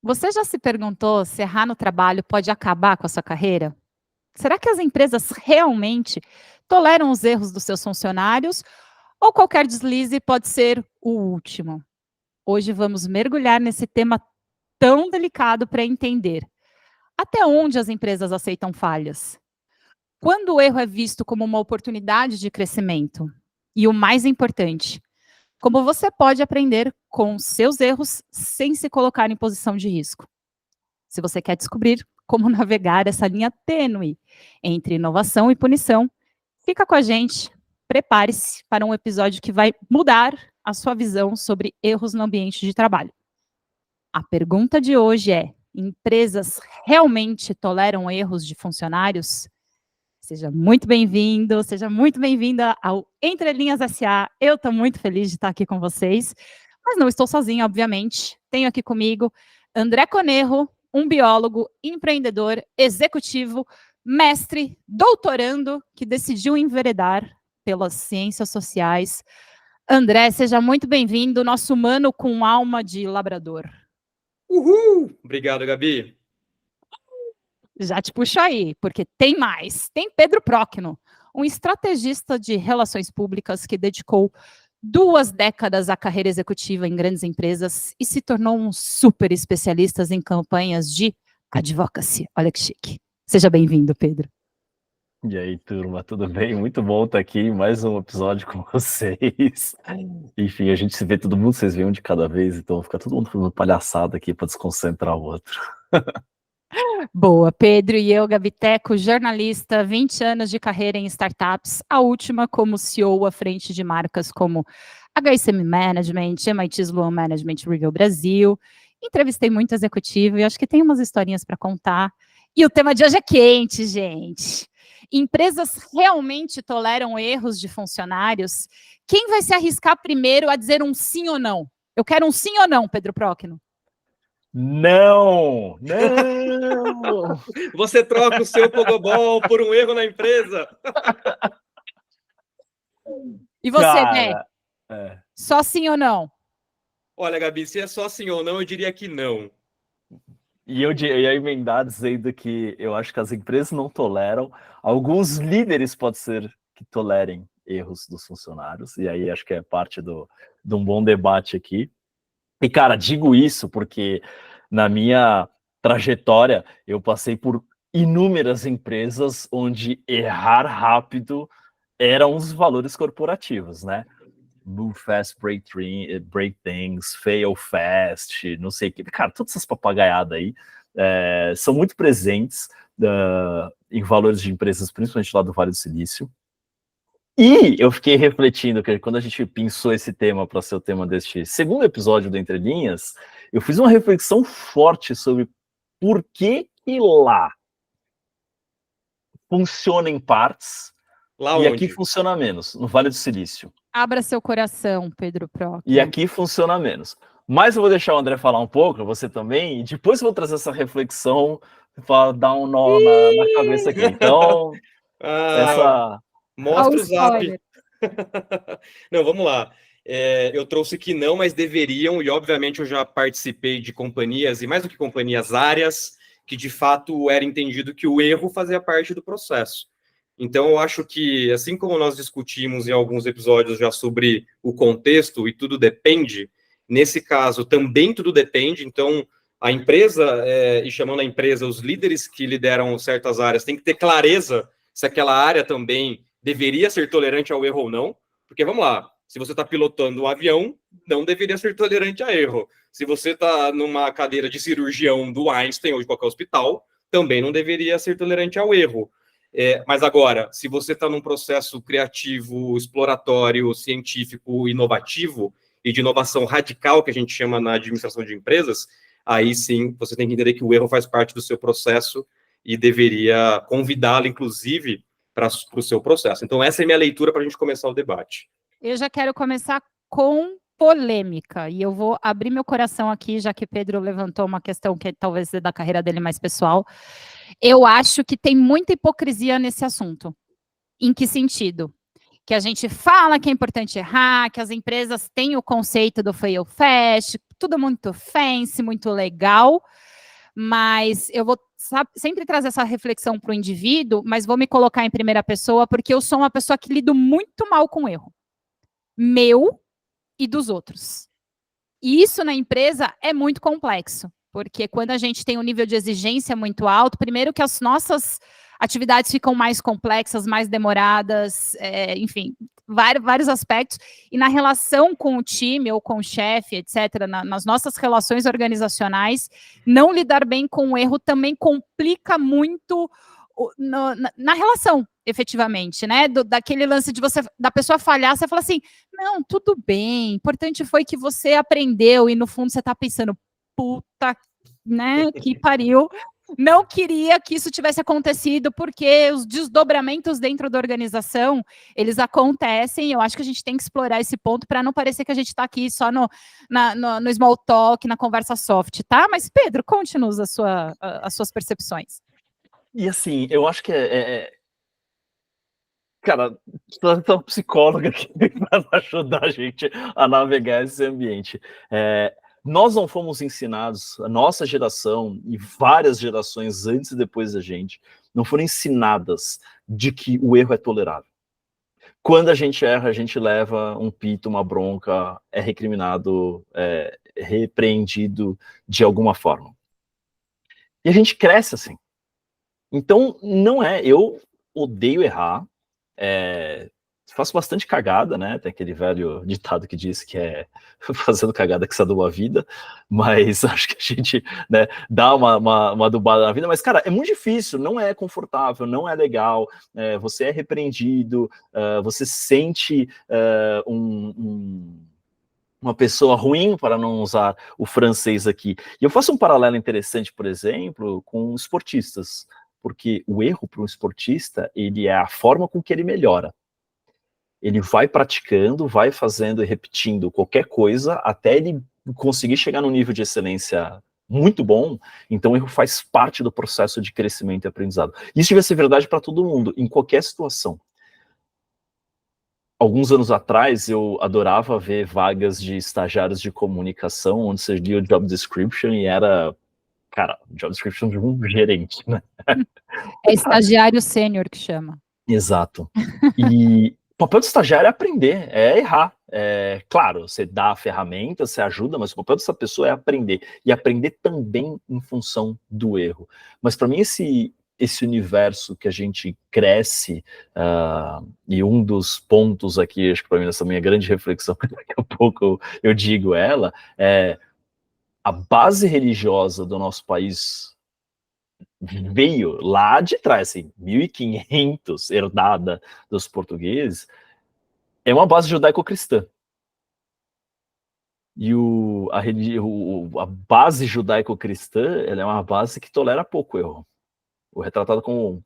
Você já se perguntou se errar no trabalho pode acabar com a sua carreira? Será que as empresas realmente toleram os erros dos seus funcionários ou qualquer deslize pode ser o último? Hoje vamos mergulhar nesse tema tão delicado para entender até onde as empresas aceitam falhas, quando o erro é visto como uma oportunidade de crescimento e o mais importante, como você pode aprender com seus erros sem se colocar em posição de risco. Se você quer descobrir como navegar essa linha tênue entre inovação e punição, fica com a gente. Prepare-se para um episódio que vai mudar a sua visão sobre erros no ambiente de trabalho. A pergunta de hoje é: empresas realmente toleram erros de funcionários? Seja muito bem-vindo, seja muito bem-vinda ao Entre Linhas SA. Eu estou muito feliz de estar aqui com vocês, mas não estou sozinha, obviamente. Tenho aqui comigo André Conerro, um biólogo, empreendedor, executivo, mestre, doutorando, que decidiu enveredar pelas ciências sociais. André, seja muito bem-vindo, nosso humano com alma de labrador. Uhul! Obrigado, Gabi. Já te puxo aí, porque tem mais. Tem Pedro Próquino, um estrategista de relações públicas que dedicou 2 décadas à carreira executiva em grandes empresas e se tornou um super especialista em campanhas de advocacy. Olha que chique. Seja bem-vindo, Pedro. E aí, turma, tudo bem? Muito bom estar aqui em mais um episódio com vocês. Enfim, a gente se vê todo mundo, vocês veem um de cada vez, então fica todo mundo fazendo palhaçada aqui para desconcentrar o outro. Boa, Pedro e eu, Gabi Teco, jornalista, 20 anos de carreira em startups, a última como CEO à frente de marcas como HSM Management, MIT Sloan Management Review Brasil. Entrevistei muito executivo e acho que tem umas historinhas para contar. E o tema de hoje é quente, gente. Empresas realmente toleram erros de funcionários? Quem vai se arriscar primeiro a dizer um sim ou não? Eu quero um sim ou não, Pedro Próquino. Não! Não! Você troca o seu pogobol por um erro na empresa. E você, Né? É. Só sim ou não? Olha, Gabi, se é só sim ou não, eu diria que não. E eu ia emendar dizendo que eu acho que as empresas não toleram, alguns líderes pode ser que tolerem erros dos funcionários, e aí acho que é parte de um bom debate aqui. E, cara, digo isso porque na minha trajetória eu passei por inúmeras empresas onde errar rápido eram os valores corporativos, né? Move fast, break things, fail fast, não sei o que. Cara, todas essas papagaiadas aí são muito presentes em valores de empresas, principalmente lá do Vale do Silício. E eu fiquei refletindo que quando a gente pensou esse tema para ser o tema deste segundo episódio do Entre Linhas, eu fiz uma reflexão forte sobre por que lá funciona em partes Lá e onde? aqui funciona menos, no Vale do Silício. Abra seu coração, Pedro Próquino. E aqui funciona menos. Mas eu vou deixar o André falar um pouco, você também, e depois eu vou trazer essa reflexão para dar um nó na cabeça aqui. Então, Mostra o zap. Não, vamos lá. Eu trouxe que não, mas deveriam, e obviamente eu já participei de companhias, e mais do que companhias, áreas, que de fato era entendido que o erro fazia parte do processo. Então, eu acho que, assim como nós discutimos em alguns episódios já sobre o contexto e tudo depende, nesse caso também tudo depende. Então, a empresa, e chamando a empresa, os líderes que lideram certas áreas, têm que ter clareza se aquela área também deveria ser tolerante ao erro ou não. Porque, vamos lá, se você está pilotando um avião, não deveria ser tolerante a erro. Se você está numa cadeira de cirurgião do Einstein ou de qualquer hospital, também não deveria ser tolerante ao erro. Mas agora, se você está num processo criativo, exploratório, científico, inovativo e de inovação radical, que a gente chama na administração de empresas, aí sim você tem que entender que o erro faz parte do seu processo e deveria convidá-lo, inclusive, para o seu processo. Então, essa é minha leitura para a gente começar o debate. Eu já quero começar com polêmica, e eu vou abrir meu coração aqui, já que Pedro levantou uma questão que talvez é da carreira dele mais pessoal. Eu acho que tem muita hipocrisia nesse assunto. Em que sentido? Que a gente fala que é importante errar, que as empresas têm o conceito do fail fast, tudo muito fancy, muito legal, mas eu vou sempre trazer essa reflexão para o indivíduo, mas vou me colocar em primeira pessoa, porque eu sou uma pessoa que lido muito mal com erro. Meu e dos outros. E isso na empresa é muito complexo, porque quando a gente tem um nível de exigência muito alto, primeiro que as nossas atividades ficam mais complexas, mais demoradas, enfim, vários aspectos, e na relação com o time ou com o chefe, etc., nas nossas relações organizacionais, não lidar bem com o erro também complica muito na relação, efetivamente, né? Daquele lance de da pessoa falhar, você fala assim, não, tudo bem, importante foi que você aprendeu, e no fundo você está pensando, puta, né, que pariu, não queria que isso tivesse acontecido, porque os desdobramentos dentro da organização, eles acontecem, eu acho que a gente tem que explorar esse ponto para não parecer que a gente está aqui só no small talk, na conversa soft, tá? Mas, Pedro, conte-nos as suas percepções. E assim, eu acho que cara, precisa ter uma psicóloga aqui para ajudar a gente a navegar esse ambiente. Nós não fomos ensinados, a nossa geração e várias gerações antes e depois da gente, não foram ensinadas de que o erro é tolerável. Quando a gente erra, a gente leva um pito, uma bronca, é recriminado, repreendido de alguma forma. E a gente cresce assim. Então, eu odeio errar, faço bastante cagada, né? Tem aquele velho ditado que diz que é fazendo cagada que se aduba a vida, mas acho que a gente, né, dá uma adubada na vida, mas, cara, é muito difícil, não é confortável, não é legal, você é repreendido, você sente uma pessoa ruim, para não usar o francês aqui. E eu faço um paralelo interessante, por exemplo, com esportistas, porque o erro para um esportista, ele é a forma com que ele melhora. Ele vai praticando, vai fazendo e repetindo qualquer coisa até ele conseguir chegar num nível de excelência muito bom. Então o erro faz parte do processo de crescimento e aprendizado. Isso devia ser verdade para todo mundo, em qualquer situação. Alguns anos atrás, eu adorava ver vagas de estagiários de comunicação, onde você lia o job description e era, cara, job description de um gerente, né? É estagiário sênior que chama. Exato. E o papel do estagiário é aprender, é errar. Claro, você dá a ferramenta, você ajuda, mas o papel dessa pessoa é aprender. E aprender também em função do erro. Mas para mim, esse universo que a gente cresce, e um dos pontos aqui, acho que para mim essa minha grande reflexão, daqui a pouco eu digo ela, a base religiosa do nosso país veio lá de trás, assim, 1500, herdada dos portugueses, é uma base judaico-cristã. E a base judaico-cristã, ela é uma base que tolera pouco erro. O retratado como,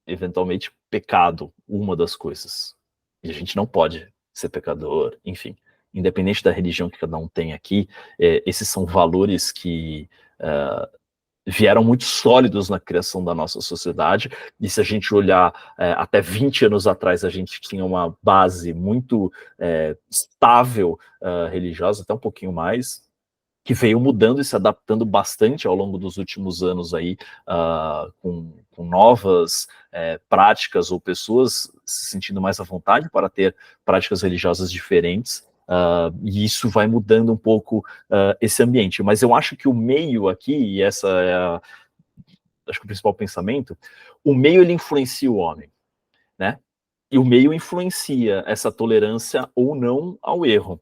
eventualmente, pecado, uma das coisas. E a gente não pode ser pecador, enfim. Independente da religião que cada um tem aqui, esses são valores que vieram muito sólidos na criação da nossa sociedade, e se a gente olhar até 20 anos atrás, a gente tinha uma base muito estável religiosa, até um pouquinho mais, que veio mudando e se adaptando bastante ao longo dos últimos anos aí, com novas práticas ou pessoas se sentindo mais à vontade para ter práticas religiosas diferentes. E isso vai mudando um pouco esse ambiente. Mas eu acho que o meio aqui, e essa é acho que o principal pensamento, o meio ele influencia o homem, né? E o meio influencia essa tolerância ou não ao erro.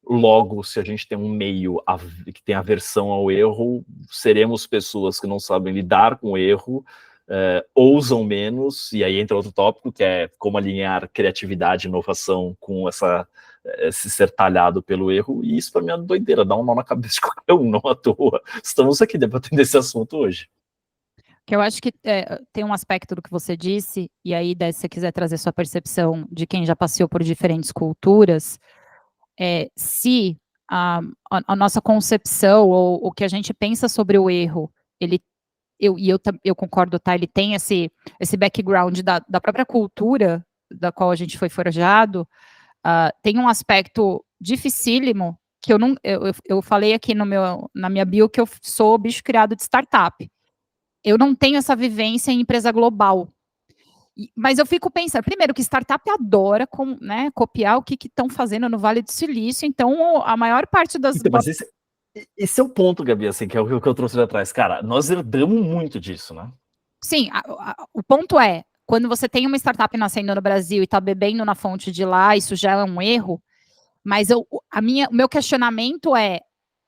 Logo, se a gente tem um meio que tem aversão ao erro, seremos pessoas que não sabem lidar com o erro, ousam menos, e aí entra outro tópico, que é como alinhar criatividade e inovação com esse ser talhado pelo erro, e isso para mim é uma doideira, dá um nó na cabeça de qualquer um, não à toa. Estamos aqui debatendo esse assunto hoje. Que eu acho que tem um aspecto do que você disse, e aí, se você quiser trazer sua percepção de quem já passeou por diferentes culturas, se a nossa concepção ou o que a gente pensa sobre o erro, eu concordo, tá? Ele tem esse background da própria cultura da qual a gente foi forjado, tem um aspecto dificílimo que eu falei aqui na minha bio que eu sou bicho criado de startup. Eu não tenho essa vivência em empresa global. Mas eu fico pensando, primeiro, que startup adora copiar o que estão fazendo no Vale do Silício, então a maior parte das... Então, mas esse é o ponto, Gabi, assim, que é o que eu trouxe ali atrás. Cara, nós herdamos muito disso, né? Sim, o ponto é, quando você tem uma startup nascendo no Brasil e está bebendo na fonte de lá, isso já é um erro, mas o meu questionamento é,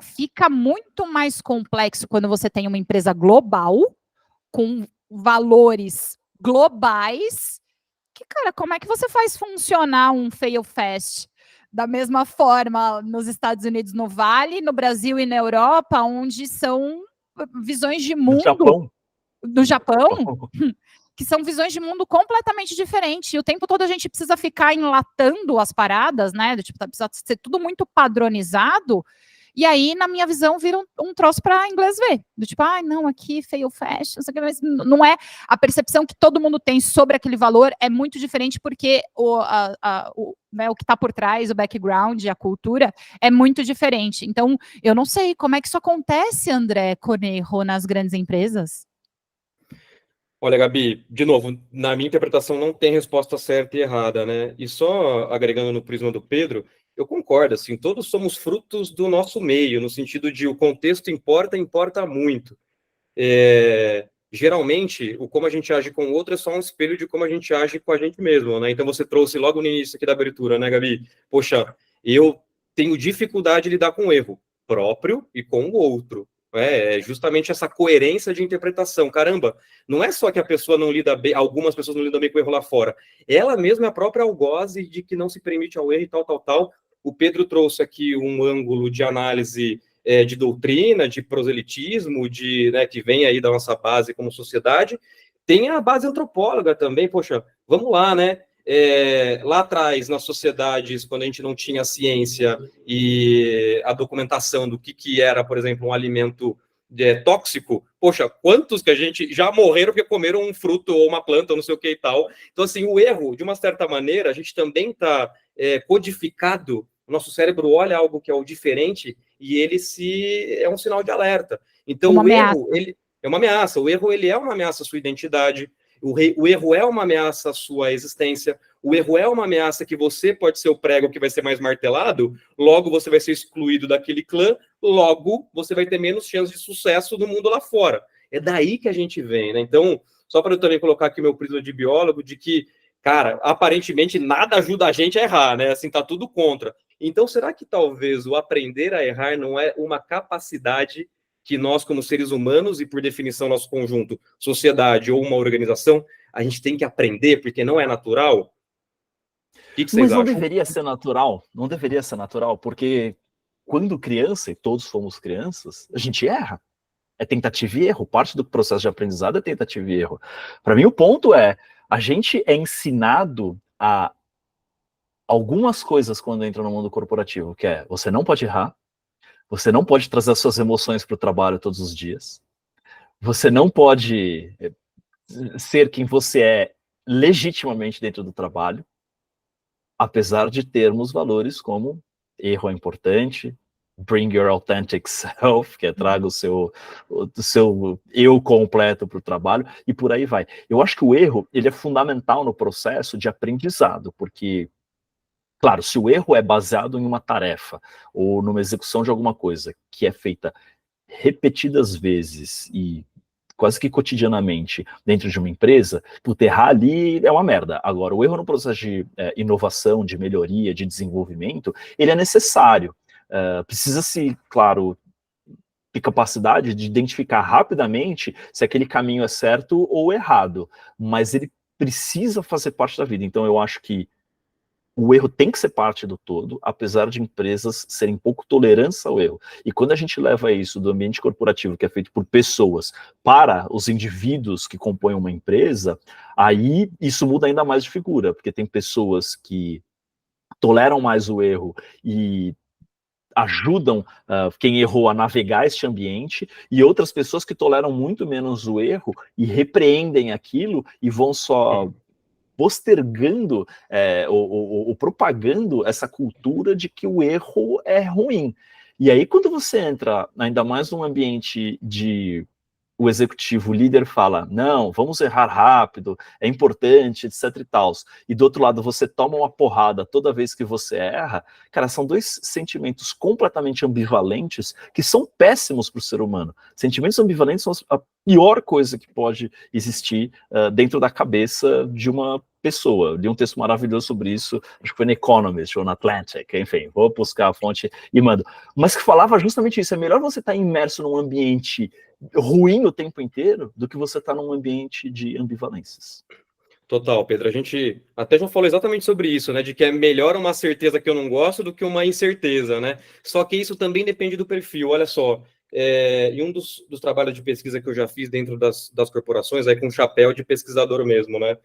fica muito mais complexo quando você tem uma empresa global, com valores globais, que, cara, como é que você faz funcionar um Fail Fast da mesma forma nos Estados Unidos, no Vale, no Brasil e na Europa, onde são visões de mundo... No Japão, que são visões de mundo completamente diferentes. E o tempo todo a gente precisa ficar enlatando as paradas, né? Tipo, precisa ser tudo muito padronizado. E aí, na minha visão, vira um troço para inglês ver. Do tipo, não, aqui, fail fast, não sei o que, mas não é a percepção que todo mundo tem sobre aquele valor é muito diferente, porque o que está por trás, o background, a cultura, é muito diferente. Então, eu não sei como é que isso acontece, André Conejo, nas grandes empresas. Olha, Gabi, de novo, na minha interpretação não tem resposta certa e errada, né? E só agregando no prisma do Pedro, eu concordo, assim, todos somos frutos do nosso meio, no sentido de o contexto importa muito. Geralmente, o como a gente age com o outro é só um espelho de como a gente age com a gente mesmo, né? Então você trouxe logo no início aqui da abertura, né, Gabi? Poxa, eu tenho dificuldade de lidar com o erro próprio e com o outro. É justamente essa coerência de interpretação. Caramba, não é só que a pessoa não lida bem, algumas pessoas não lidam bem com o erro lá fora. Ela mesma é a própria algoze de que não se permite ao erro e tal. O Pedro trouxe aqui um ângulo de análise de doutrina, de proselitismo, que vem aí da nossa base como sociedade. Tem a base antropóloga também, poxa, vamos lá, né? Lá atrás, nas sociedades, quando a gente não tinha ciência e a documentação do que era, por exemplo, um alimento tóxico, poxa, quantos que a gente já morreram porque comeram um fruto ou uma planta ou não sei o que e tal. Então, assim, o erro, de uma certa maneira, a gente também está codificado, o nosso cérebro olha algo que é o diferente e ele é um sinal de alerta. Então, o erro, ele é uma ameaça. O erro, ele é uma ameaça à sua identidade. O erro é uma ameaça à sua existência. O erro é uma ameaça que você pode ser o prego que vai ser mais martelado, logo você vai ser excluído daquele clã, logo você vai ter menos chance de sucesso no mundo lá fora. É daí que a gente vem, né? Então, só para eu também colocar aqui meu prisma de biólogo, de que, cara, aparentemente nada ajuda a gente a errar, né? Assim, tá tudo contra. Então, será que talvez o aprender a errar não é uma capacidade que nós, como seres humanos, e por definição nosso conjunto, sociedade ou uma organização, a gente tem que aprender, porque não é natural? O que vocês acham? Mas não deveria ser natural, não deveria ser natural, porque quando criança, e todos fomos crianças, a gente erra. É tentativa e erro, parte do processo de aprendizado é tentativa e erro. Para mim, o ponto é, a gente é ensinado a algumas coisas quando entra no mundo corporativo, que é, você não pode errar, você não pode trazer as suas emoções para o trabalho todos os dias, você não pode ser quem você é legitimamente dentro do trabalho, apesar de termos valores como erro é importante, bring your authentic self, que é traga o seu eu completo para o trabalho, e por aí vai. Eu acho que o erro, ele é fundamental no processo de aprendizado, porque, claro, se o erro é baseado em uma tarefa, ou numa execução de alguma coisa que é feita repetidas vezes e quase que cotidianamente dentro de uma empresa, errar ali é uma merda. Agora, o erro no processo de inovação, de melhoria, de desenvolvimento, ele é necessário. Precisa-se, claro, ter capacidade de identificar rapidamente se aquele caminho é certo ou errado, mas ele precisa fazer parte da vida. Então, eu acho que o erro tem que ser parte do todo, apesar de empresas serem pouco tolerantes ao erro. E quando a gente leva isso do ambiente corporativo, que é feito por pessoas, para os indivíduos que compõem uma empresa, aí isso muda ainda mais de figura, porque tem pessoas que toleram mais o erro e ajudam quem errou a navegar este ambiente, e outras pessoas que toleram muito menos o erro e repreendem aquilo e vão só postergando ou propagando essa cultura de que o erro é ruim. E aí, quando você entra ainda mais num ambiente de o executivo, o líder fala, não, vamos errar rápido, é importante, etc e tal, e do outro lado você toma uma porrada toda vez que você erra, cara, são dois sentimentos completamente ambivalentes que são péssimos para o ser humano. Sentimentos ambivalentes são a pior coisa que pode existir dentro da cabeça de uma pessoa. Li um texto maravilhoso sobre isso, acho que foi no Economist ou no Atlantic, enfim, vou buscar a fonte e mando. Mas que falava justamente isso, é melhor você estar imerso num ambiente ruim o tempo inteiro do que você estar num ambiente de ambivalências. Total, Pedro. A gente até já falou exatamente sobre isso, né? De que é melhor uma certeza que eu não gosto do que uma incerteza, né? Só que isso também depende do perfil. Olha só, em um dos trabalhos de pesquisa que eu já fiz dentro das corporações, aí com chapéu de pesquisador mesmo, né?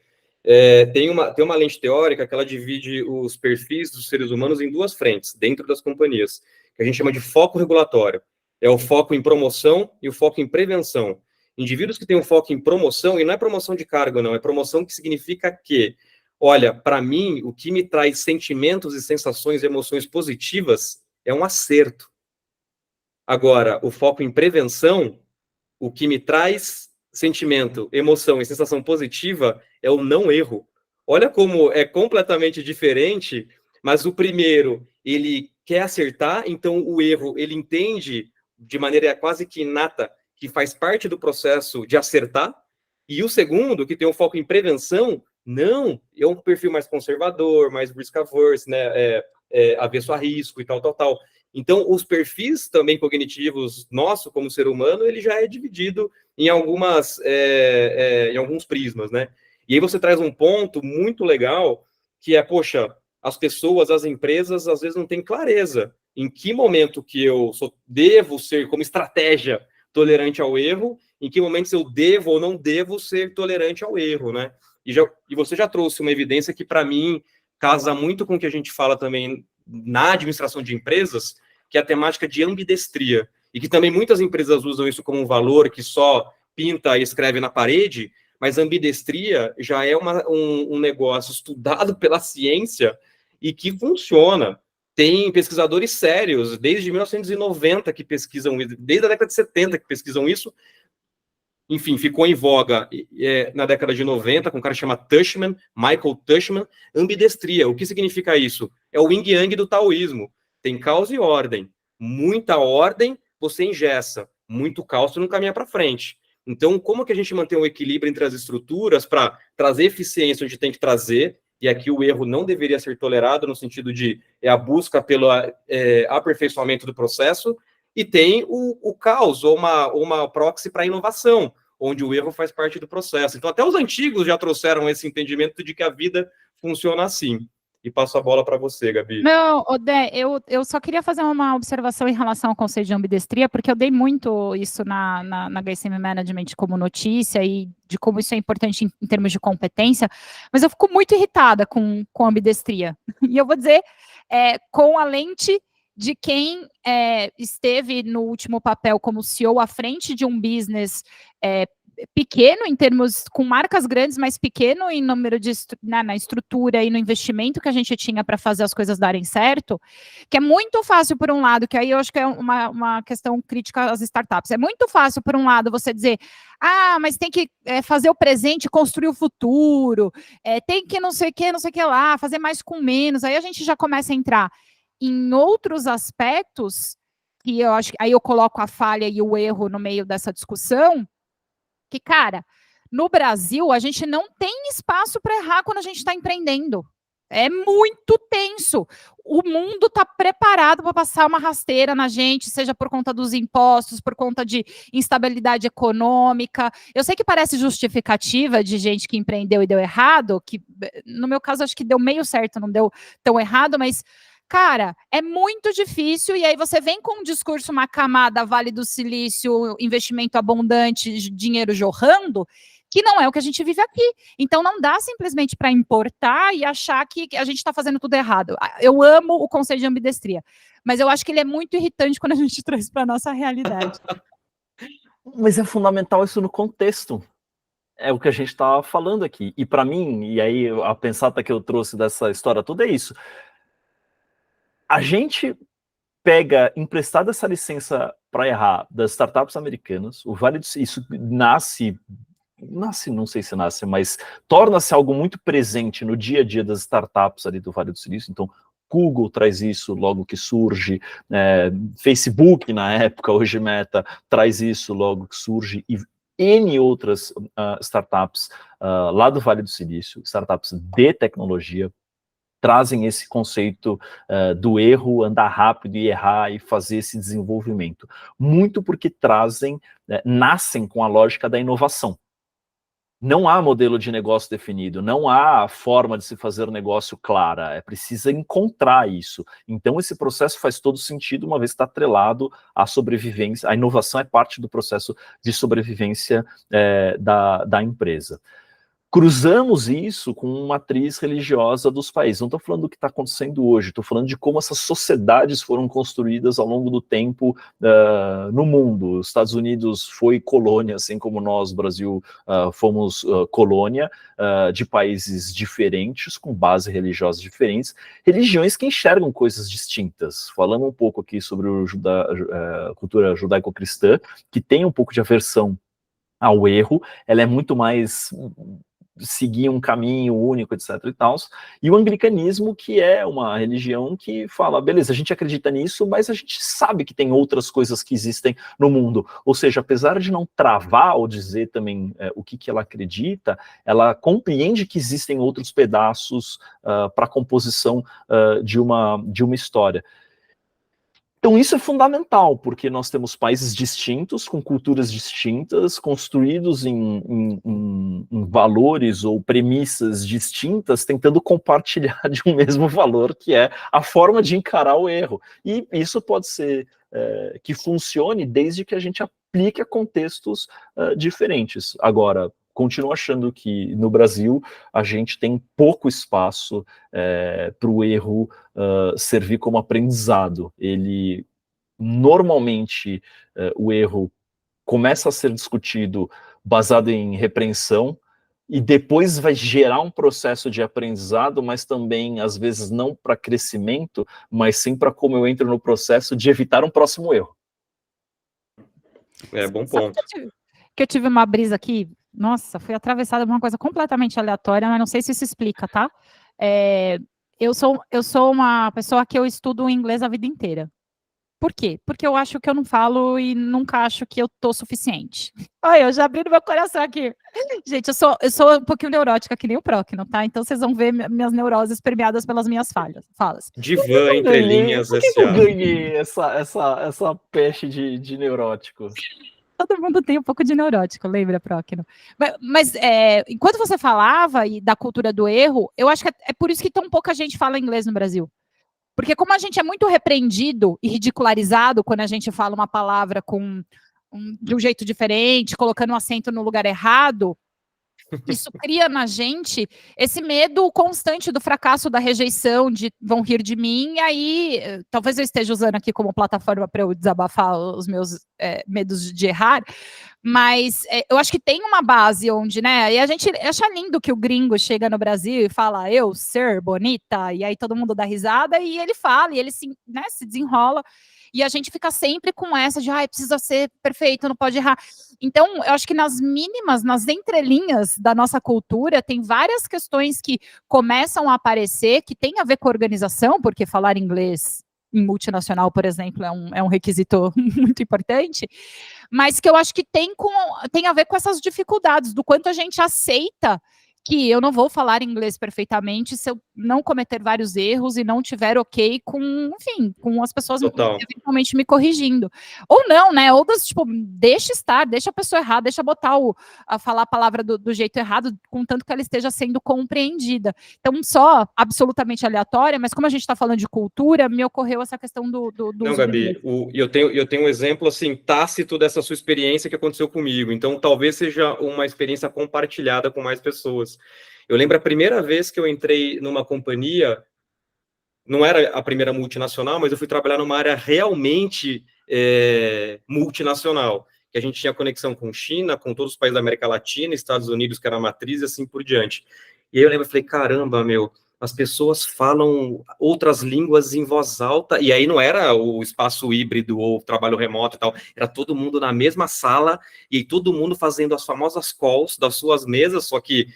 Tem uma lente teórica que ela divide os perfis dos seres humanos em duas frentes, dentro das companhias, que a gente chama de foco regulatório. É o foco em promoção e o foco em prevenção. Indivíduos que têm um foco em promoção, e não é promoção de cargo, não, é promoção que significa que, olha, para mim, o que me traz sentimentos e sensações e emoções positivas é um acerto. Agora, o foco em prevenção, o que me traz sentimento, emoção e sensação positiva é o não erro. Olha como é completamente diferente, mas o primeiro, ele quer acertar, então o erro, ele entende de maneira quase que inata que faz parte do processo de acertar, e o segundo, que tem um foco em prevenção, não, é um perfil mais conservador, mais risk-averse, né, avesso a risco e tal. Então, os perfis também cognitivos nosso, como ser humano, ele já é dividido em alguns prismas, né? E aí você traz um ponto muito legal, que é, poxa, as pessoas, as empresas, às vezes não têm clareza em que momento que eu devo ser, como estratégia, tolerante ao erro, em que momentos eu devo ou não devo ser tolerante ao erro, né? E você já trouxe uma evidência que, para mim, casa muito com o que a gente fala também na administração de empresas, que é a temática de ambidestria, e que também muitas empresas usam isso como um valor que só pinta e escreve na parede, mas ambidestria já é um negócio estudado pela ciência e que funciona. Tem pesquisadores sérios, desde 1990 que pesquisam isso, desde a década de 70 que pesquisam isso. Enfim, ficou em voga na década de 90, com um cara que chama Tushman, Michael Tushman, ambidestria. O que significa isso? É o yin-yang do taoísmo. Tem causa e ordem. Muita ordem, você engessa. Muito caos, você não caminha para frente. Então, como que a gente mantém um equilíbrio entre as estruturas para trazer eficiência onde tem que trazer, e aqui o erro não deveria ser tolerado, no sentido de a busca pelo aperfeiçoamento do processo, e tem o caos, ou uma proxy para inovação, onde o erro faz parte do processo. Então, até os antigos já trouxeram esse entendimento de que a vida funciona assim. E passo a bola para você, Gabi. Não, Odé, eu só queria fazer uma observação em relação ao conceito de ambidestria, porque eu dei muito isso na HSM Management como notícia e de como isso é importante em termos de competência, mas eu fico muito irritada com ambidestria. E eu vou dizer, com a lente de quem esteve no último papel como CEO à frente de um business pequeno em termos, com marcas grandes, mas pequeno em número de na estrutura e no investimento que a gente tinha para fazer as coisas darem certo, que é muito fácil por um lado, que aí eu acho que é uma questão crítica às startups, é muito fácil por um lado você dizer, mas tem que fazer o presente, construir o futuro, tem que não sei o que lá, fazer mais com menos, aí a gente já começa a entrar em outros aspectos, que eu acho que aí eu coloco a falha e o erro no meio dessa discussão, que, cara, no Brasil, a gente não tem espaço para errar quando a gente está empreendendo. É muito tenso. O mundo está preparado para passar uma rasteira na gente, seja por conta dos impostos, por conta de instabilidade econômica. Eu sei que parece justificativa de gente que empreendeu e deu errado, que no meu caso acho que deu meio certo, não deu tão errado, mas cara, é muito difícil, e aí você vem com um discurso, uma camada, Vale do Silício, investimento abundante, dinheiro jorrando, que não é o que a gente vive aqui. Então não dá simplesmente para importar e achar que a gente está fazendo tudo errado. Eu amo o conceito de ambidestria, mas eu acho que ele é muito irritante quando a gente traz para a nossa realidade. Mas é fundamental isso no contexto. É o que a gente está falando aqui. E para mim, e aí a pensata que eu trouxe dessa história toda é isso. A gente pega emprestada essa licença para errar das startups americanas, o Vale do Silício, isso nasce, não sei se nasce, mas torna-se algo muito presente no dia a dia das startups ali do Vale do Silício. Então, Google traz isso logo que surge, Facebook na época, hoje Meta, traz isso logo que surge, e N outras startups lá do Vale do Silício, startups de tecnologia, trazem esse conceito do erro, andar rápido e errar e fazer esse desenvolvimento. Muito porque nascem com a lógica da inovação. Não há modelo de negócio definido, não há forma de se fazer um negócio clara, é preciso encontrar isso. Então esse processo faz todo sentido, uma vez que está atrelado à sobrevivência, a inovação é parte do processo de sobrevivência da empresa. Cruzamos isso com uma matriz religiosa dos países. Não estou falando do que está acontecendo hoje, estou falando de como essas sociedades foram construídas ao longo do tempo no mundo. Os Estados Unidos foi colônia, assim como nós, Brasil, fomos colônia de países diferentes, com base religiosa diferentes, religiões que enxergam coisas distintas. Falando um pouco aqui sobre a cultura judaico-cristã, que tem um pouco de aversão ao erro, ela é muito mais seguir um caminho único, etc. e tal, e o anglicanismo, que é uma religião que fala, beleza, a gente acredita nisso, mas a gente sabe que tem outras coisas que existem no mundo, ou seja, apesar de não travar ou dizer também o que ela acredita, ela compreende que existem outros pedaços para a composição de uma história. Então isso é fundamental, porque nós temos países distintos, com culturas distintas, construídos em valores ou premissas distintas, tentando compartilhar de um mesmo valor, que é a forma de encarar o erro. E isso pode ser que funcione desde que a gente aplique a contextos diferentes. Agora, continuo achando que no Brasil a gente tem pouco espaço para o erro servir como aprendizado. Ele, normalmente, o erro começa a ser discutido baseado em repreensão, e depois vai gerar um processo de aprendizado, mas também, às vezes, não para crescimento, mas sim para como eu entro no processo de evitar um próximo erro. Bom ponto. Que eu tive uma brisa aqui, nossa, fui atravessada por uma coisa completamente aleatória, mas não sei se isso explica, tá? Eu sou uma pessoa que eu estudo inglês a vida inteira. Por quê? Porque eu acho que eu não falo e nunca acho que eu tô suficiente. Olha, eu já abri no meu coração aqui. Gente, eu sou um pouquinho neurótica, que nem o Próquino, tá? Então vocês vão ver minhas neuroses permeadas pelas minhas falas. Divã, entre linhas, Por que eu ganhei essa peste de neurótico? Todo mundo tem um pouco de neurótico, lembra, Próquino? Mas enquanto você falava da cultura do erro, eu acho que é por isso que tão pouca gente fala inglês no Brasil. Porque como a gente é muito repreendido e ridicularizado quando a gente fala uma palavra de um jeito diferente, colocando um acento no lugar errado, isso cria na gente esse medo constante do fracasso, da rejeição, de vão rir de mim, e aí talvez eu esteja usando aqui como plataforma para eu desabafar os meus medos de errar, mas eu acho que tem uma base onde, né, e a gente acha lindo que o gringo chega no Brasil e fala, eu ser bonita, e aí todo mundo dá risada, e ele fala, e ele se desenrola, e a gente fica sempre com essa de, precisa ser perfeito, não pode errar. Então, eu acho que nas mínimas, nas entrelinhas da nossa cultura, tem várias questões que começam a aparecer, que tem a ver com organização, porque falar inglês em multinacional, por exemplo, é um requisito muito importante, mas que eu acho que tem a ver com essas dificuldades, do quanto a gente aceita que eu não vou falar inglês perfeitamente se eu não cometer vários erros e não tiver ok com, enfim, com as pessoas eventualmente me corrigindo. Ou não, né? Ou tipo, deixa a pessoa errar, deixa falar a palavra do jeito errado, contanto que ela esteja sendo compreendida. Então, só absolutamente aleatória, mas como a gente está falando de cultura, me ocorreu essa questão do Não, Gabi, eu tenho um exemplo, assim, tácito dessa sua experiência que aconteceu comigo, então talvez seja uma experiência compartilhada com mais pessoas. Eu lembro a primeira vez que eu entrei numa companhia, não era a primeira multinacional, mas eu fui trabalhar numa área realmente multinacional, que a gente tinha conexão com China, com todos os países da América Latina, Estados Unidos, que era a matriz, e assim por diante. E aí eu lembro, eu falei, caramba, meu, as pessoas falam outras línguas em voz alta, e aí não era o espaço híbrido ou trabalho remoto e tal, era todo mundo na mesma sala, e todo mundo fazendo as famosas calls das suas mesas, só que,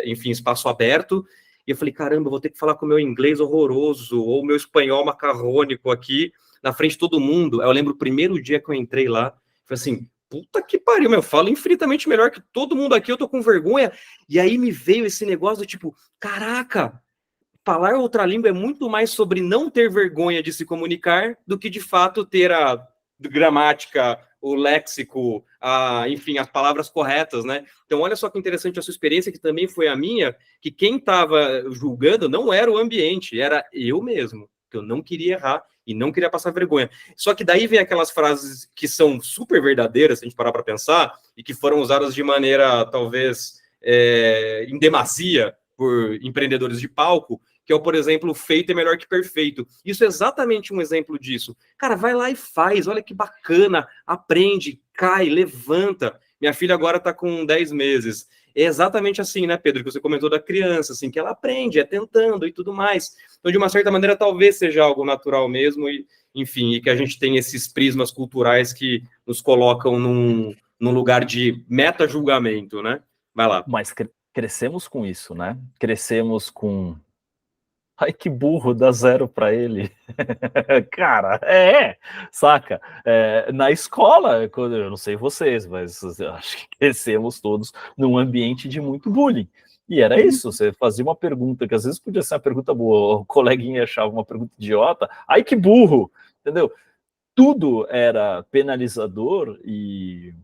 enfim, espaço aberto. E eu falei, caramba, eu vou ter que falar com o meu inglês horroroso, ou o meu espanhol macarrônico aqui, na frente de todo mundo. Aí eu lembro o primeiro dia que eu entrei lá, falei assim, puta que pariu, meu, eu falo infinitamente melhor que todo mundo aqui, eu tô com vergonha. E aí me veio esse negócio do tipo, caraca, falar outra língua é muito mais sobre não ter vergonha de se comunicar do que de fato ter a gramática, o léxico, enfim, as palavras corretas, né? Então, olha só que interessante a sua experiência, que também foi a minha, que quem estava julgando não era o ambiente, era eu mesmo, que eu não queria errar e não queria passar vergonha. Só que daí vem aquelas frases que são super verdadeiras, se a gente parar para pensar, e que foram usadas de maneira, talvez, em demasia por empreendedores de palco, que é, por exemplo, feito é melhor que perfeito. Isso é exatamente um exemplo disso. Cara, vai lá e faz, olha que bacana, aprende, cai, levanta. Minha filha agora está com 10 meses. É exatamente assim, né, Pedro, que você comentou da criança, assim, que ela aprende, é tentando e tudo mais. Então, de uma certa maneira, talvez seja algo natural mesmo, e, enfim, e que a gente tem esses prismas culturais que nos colocam num lugar de meta-julgamento, né? Vai lá. Mas crescemos com isso, né? Crescemos com... Ai, que burro, dá 0 para ele. Cara, saca? Na escola, eu não sei vocês, mas eu acho que crescemos todos num ambiente de muito bullying. E era isso, você fazia uma pergunta que às vezes podia ser uma pergunta boa, o coleguinha achava uma pergunta idiota, ai que burro, entendeu? Tudo era penalizador e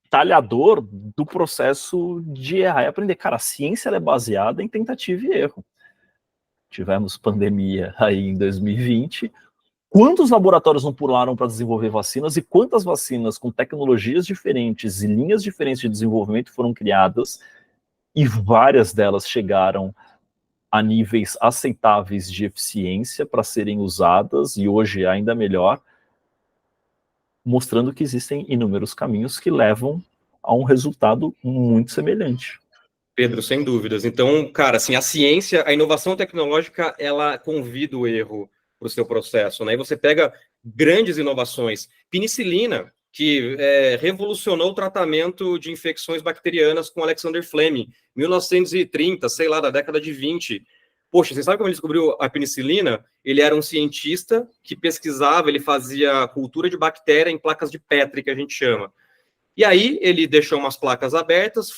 talhador do processo de errar e aprender. Cara, a ciência ela é baseada em tentativa e erro. Tivemos pandemia aí em 2020, quantos laboratórios não pularam para desenvolver vacinas e quantas vacinas com tecnologias diferentes e linhas diferentes de desenvolvimento foram criadas e várias delas chegaram a níveis aceitáveis de eficiência para serem usadas e hoje ainda melhor, mostrando que existem inúmeros caminhos que levam a um resultado muito semelhante. Pedro, sem dúvidas. Então, cara, assim, a ciência, a inovação tecnológica, ela convida o erro para o seu processo, né? E você pega grandes inovações. Penicilina, que revolucionou o tratamento de infecções bacterianas com Alexander Fleming, 1930, sei lá, da década de 20. Poxa, você sabe como ele descobriu a penicilina? Ele era um cientista que pesquisava, ele fazia cultura de bactéria em placas de Petri, que a gente chama. E aí ele deixou umas placas abertas,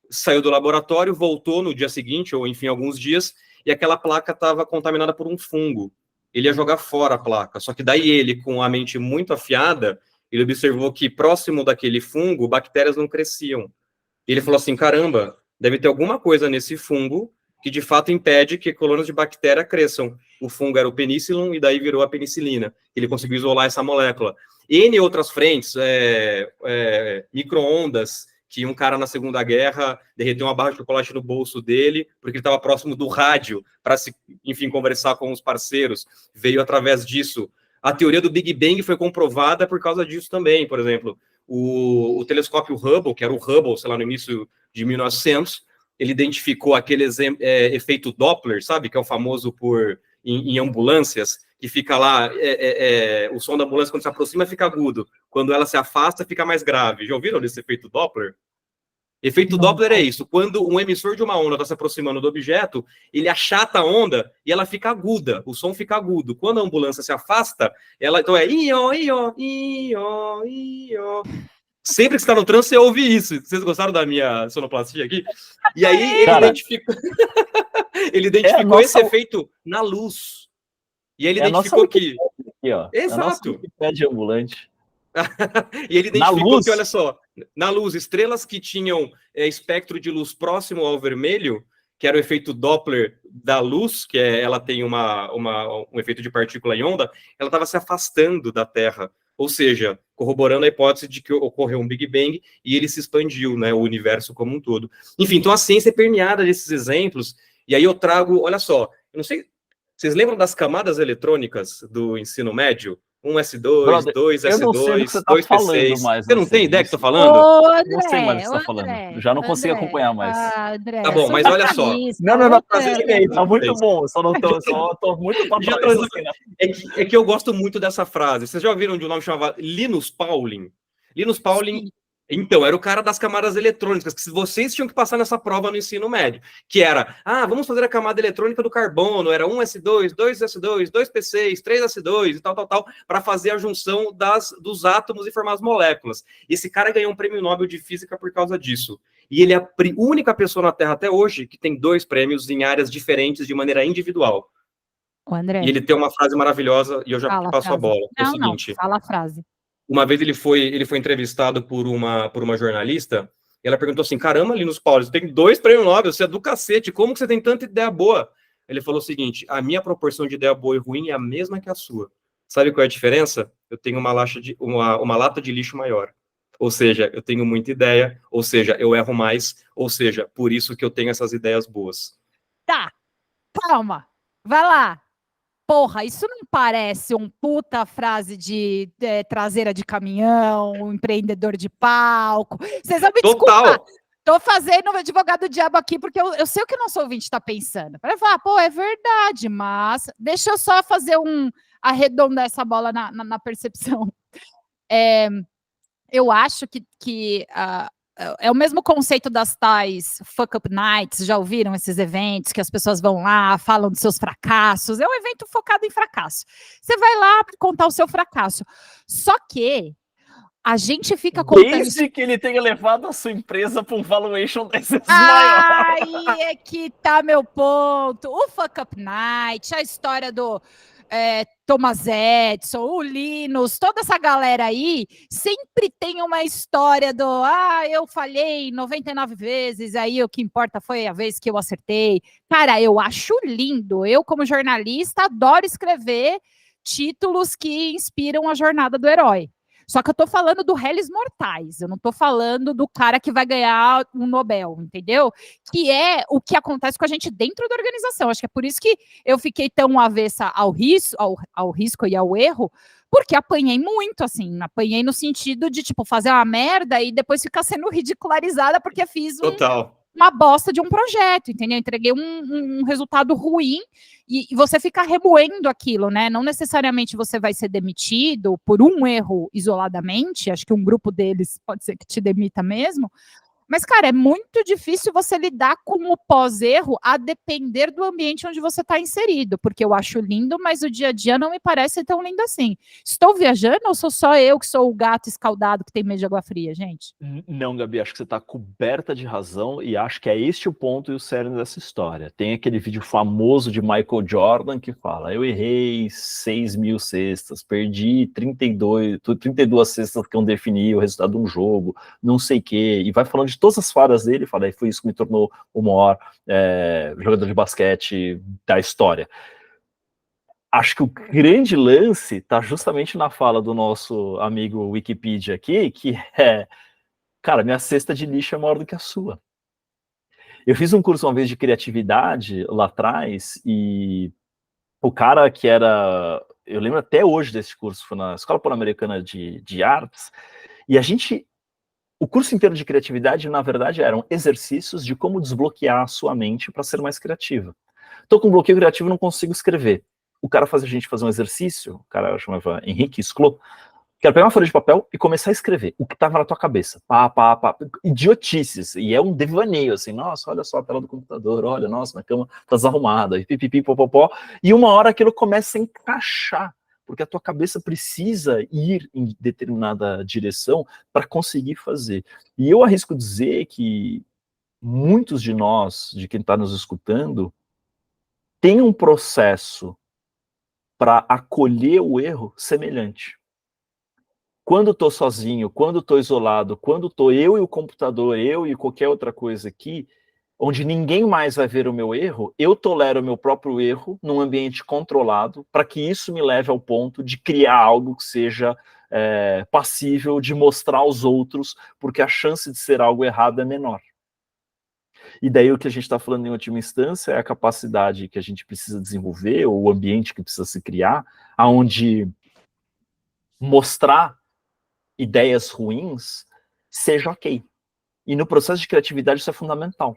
saiu do laboratório, voltou no dia seguinte, ou enfim, alguns dias, e aquela placa estava contaminada por um fungo. Ele ia jogar fora a placa, só que daí ele, com a mente muito afiada, ele observou que próximo daquele fungo, bactérias não cresciam. E ele falou assim, caramba, deve ter alguma coisa nesse fungo que de fato impede que colônias de bactéria cresçam. O fungo era o penicillin e daí virou a penicilina. Ele conseguiu isolar essa molécula. N outras frentes, micro-ondas, que um cara na Segunda Guerra derreteu uma barra de chocolate no bolso dele, porque ele estava próximo do rádio, para, enfim, conversar com os parceiros. Veio através disso. A teoria do Big Bang foi comprovada por causa disso também, por exemplo. O telescópio Hubble, que era o Hubble, sei lá, no início de 1900, ele identificou aquele efeito Doppler, sabe? Que é o famoso em ambulâncias, que fica lá, o som da ambulância, quando se aproxima, fica agudo. Quando ela se afasta, fica mais grave. Já ouviram desse efeito Doppler? Efeito Doppler é isso. Quando um emissor de uma onda está se aproximando do objeto, ele achata a onda e ela fica aguda. O som fica agudo. Quando a ambulância se afasta, ela então é ió, ió, ió, ió. Sempre que você está no trânsito, você ouve isso. Vocês gostaram da minha sonoplastia aqui? E aí ele identificou esse efeito na luz. E ele identificou que... Aqui, ó. Exato. Wikipédia ambulante. E ele identificou que, olha só, na luz, estrelas que tinham espectro de luz próximo ao vermelho, que era o efeito Doppler da luz, que ela tem um efeito de partícula em onda, ela estava se afastando da Terra. Ou seja, corroborando a hipótese de que ocorreu um Big Bang e ele se expandiu, né, o universo como um todo. Enfim, então a ciência é permeada desses exemplos, e aí eu trago, olha só, eu não sei, vocês lembram das camadas eletrônicas do ensino médio? 1S2, Brother, eu não sei do que 2S2, você tá falando 2P6. mais, Você não tem assim, ideia não que eu tô sei, falando? Ô, não sei mais o que André, você ô, tá falando. André, Já não consigo André, acompanhar mais. Tá André, bom, sou mas olha só. jornalista, Não, ô, Azeitei, tá muito bom, só tô muito pra Já trás. tô- Assim, né? É que eu gosto muito dessa frase. Vocês já ouviram de um nome chamado Linus Pauling? Linus Pauling, sim. então, era o cara das camadas eletrônicas, que vocês tinham que passar nessa prova no ensino médio, que era, vamos fazer a camada eletrônica do carbono, era 1S2, 2S2, 2P6, 3S2 e tal, para fazer a junção dos átomos e formar as moléculas. E esse cara ganhou um prêmio Nobel de Física por causa disso. E ele é a única pessoa na Terra até hoje que tem 2 prêmios em áreas diferentes de maneira individual. Ô, E André, ele tem uma frase maravilhosa, e eu já fala a passo a frase. bola. É o Não, seguinte: fala a frase. uma vez ele foi entrevistado por uma jornalista, e ela perguntou assim: caramba, Linus Paulo, você tem 2 prêmios Nobel, você é do cacete, como que você tem tanta ideia boa? Ele falou o seguinte: a minha proporção de ideia boa e ruim é a mesma que a sua. Sabe qual é a diferença? Eu tenho uma lata de lixo maior. Ou seja, eu tenho muita ideia, ou seja, eu erro mais, ou seja, por isso que eu tenho essas ideias boas. Tá, calma, vai lá. Porra, isso não parece um puta frase de traseira de caminhão, um empreendedor de palco. Vocês vão me desculpar. Total! Tô fazendo o advogado do diabo aqui, porque eu sei o que o nosso ouvinte está pensando. Para falar, pô, é verdade, mas deixa eu só fazer arredondar essa bola na percepção. Eu acho que é o mesmo conceito das tais fuck up nights. Já ouviram esses eventos que as pessoas vão lá, falam dos seus fracassos? É um evento focado em fracasso. Você vai lá para contar o seu fracasso. Só que a gente fica contando. Desde que ele tenha levado a sua empresa para um valuation 10 vezes maior. Aí é que tá meu ponto. O Fuck Up Night, a história do Thomas Edison, o Linus, toda essa galera aí, sempre tem uma história do eu falhei 99 vezes, aí o que importa foi a vez que eu acertei. Cara, eu acho lindo. Eu, como jornalista, adoro escrever títulos que inspiram a jornada do herói. Só que eu tô falando do réis mortais, eu não tô falando do cara que vai ganhar um Nobel, entendeu? Que é o que acontece com a gente dentro da organização. Acho que é por isso que eu fiquei tão avessa ao risco e ao erro, porque apanhei muito, assim, apanhei no sentido de, tipo, fazer uma merda e depois ficar sendo ridicularizada porque fiz uma bosta de um projeto, entendeu? Entreguei um resultado ruim e você fica remoendo aquilo, né? Não necessariamente você vai ser demitido por um erro isoladamente, acho que um grupo deles pode ser que te demita mesmo, mas, cara, é muito difícil você lidar com o pós-erro a depender do ambiente onde você está inserido, porque eu acho lindo, mas o dia a dia não me parece tão lindo assim. Estou viajando ou sou só eu que sou o gato escaldado que tem medo de água fria, gente? Não, Gabi, acho que você está coberta de razão e acho que é este o ponto e o cerne dessa história. Tem aquele vídeo famoso de Michael Jordan que fala: eu errei 6.000 cestas, perdi 32 cestas que eu defini o resultado de um jogo, não sei o quê, e vai falando de todas as falhas dele, e fala: foi isso que me tornou o maior jogador de basquete da história. Acho que o grande lance está justamente na fala do nosso amigo Wikipedia aqui, que é: cara, minha cesta de lixo é maior do que a sua. Eu fiz um curso uma vez de criatividade lá atrás e o cara que era... Eu lembro até hoje desse curso, foi na Escola Pan-Americana de Artes, e o curso inteiro de criatividade, na verdade, eram exercícios de como desbloquear a sua mente para ser mais criativa. Tô com bloqueio criativo, não consigo escrever. O cara fazia a gente fazer um exercício, o cara chamava Henrique Sclo, que era pegar uma folha de papel e começar a escrever o que estava na tua cabeça. Idiotices. E é um devaneio, assim: nossa, olha só a tela do computador, olha, nossa, minha cama tá desarrumada, e pipipi, popopó. E uma hora aquilo começa a encaixar, porque a tua cabeça precisa ir em determinada direção para conseguir fazer. E eu arrisco dizer que muitos de nós, de quem está nos escutando, tem um processo para acolher o erro semelhante. Quando estou sozinho, quando estou isolado, quando estou eu e o computador, eu e qualquer outra coisa aqui, onde ninguém mais vai ver o meu erro, eu tolero o meu próprio erro num ambiente controlado, para que isso me leve ao ponto de criar algo que seja passível de mostrar aos outros, porque a chance de ser algo errado é menor. E daí o que a gente está falando em última instância é a capacidade que a gente precisa desenvolver, ou o ambiente que precisa se criar, onde mostrar ideias ruins seja ok. E no processo de criatividade isso é fundamental.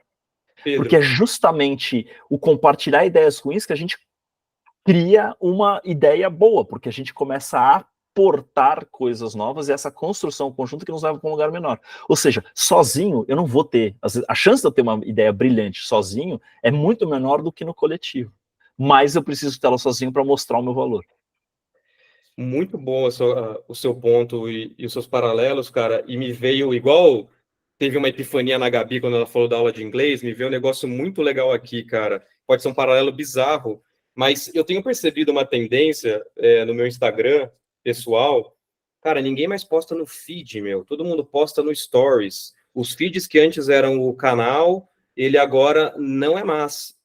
Pedro, Porque é justamente o compartilhar ideias ruins que a gente cria uma ideia boa, porque a gente começa a aportar coisas novas e essa construção conjunta que nos leva para um lugar menor. Ou seja, sozinho eu não vou ter, a chance de eu ter uma ideia brilhante sozinho é muito menor do que no coletivo. Mas eu preciso tê-la sozinho para mostrar o meu valor. muito bom o seu ponto e os seus paralelos, cara, e me veio igual teve uma epifania na Gabi quando ela falou da aula de inglês, me veio um negócio muito legal aqui, cara. Pode ser um paralelo bizarro, mas eu tenho percebido uma tendência no meu Instagram pessoal. Cara, ninguém mais posta no feed, meu. Todo mundo posta no Stories. Os feeds que antes eram o canal, ele agora não é mais.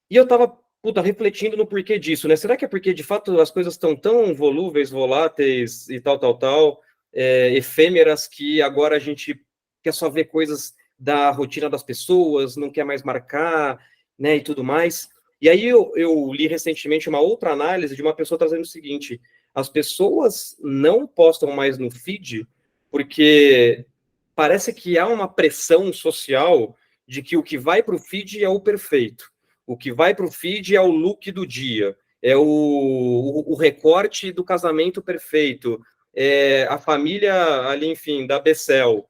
E eu tava, puta, refletindo no porquê disso, né? Será que é porque, de fato, as coisas estão tão volúveis, voláteis e tal, efêmeras, que agora a gente quer só ver coisas da rotina das pessoas, não quer mais marcar, né, e tudo mais. E aí eu li recentemente uma outra análise de uma pessoa trazendo o seguinte: as pessoas não postam mais no feed porque parece que há uma pressão social de que o que vai para o feed é o perfeito. O que vai para o feed é o look do dia, é o recorte do casamento perfeito, é a família ali, enfim, da Becel.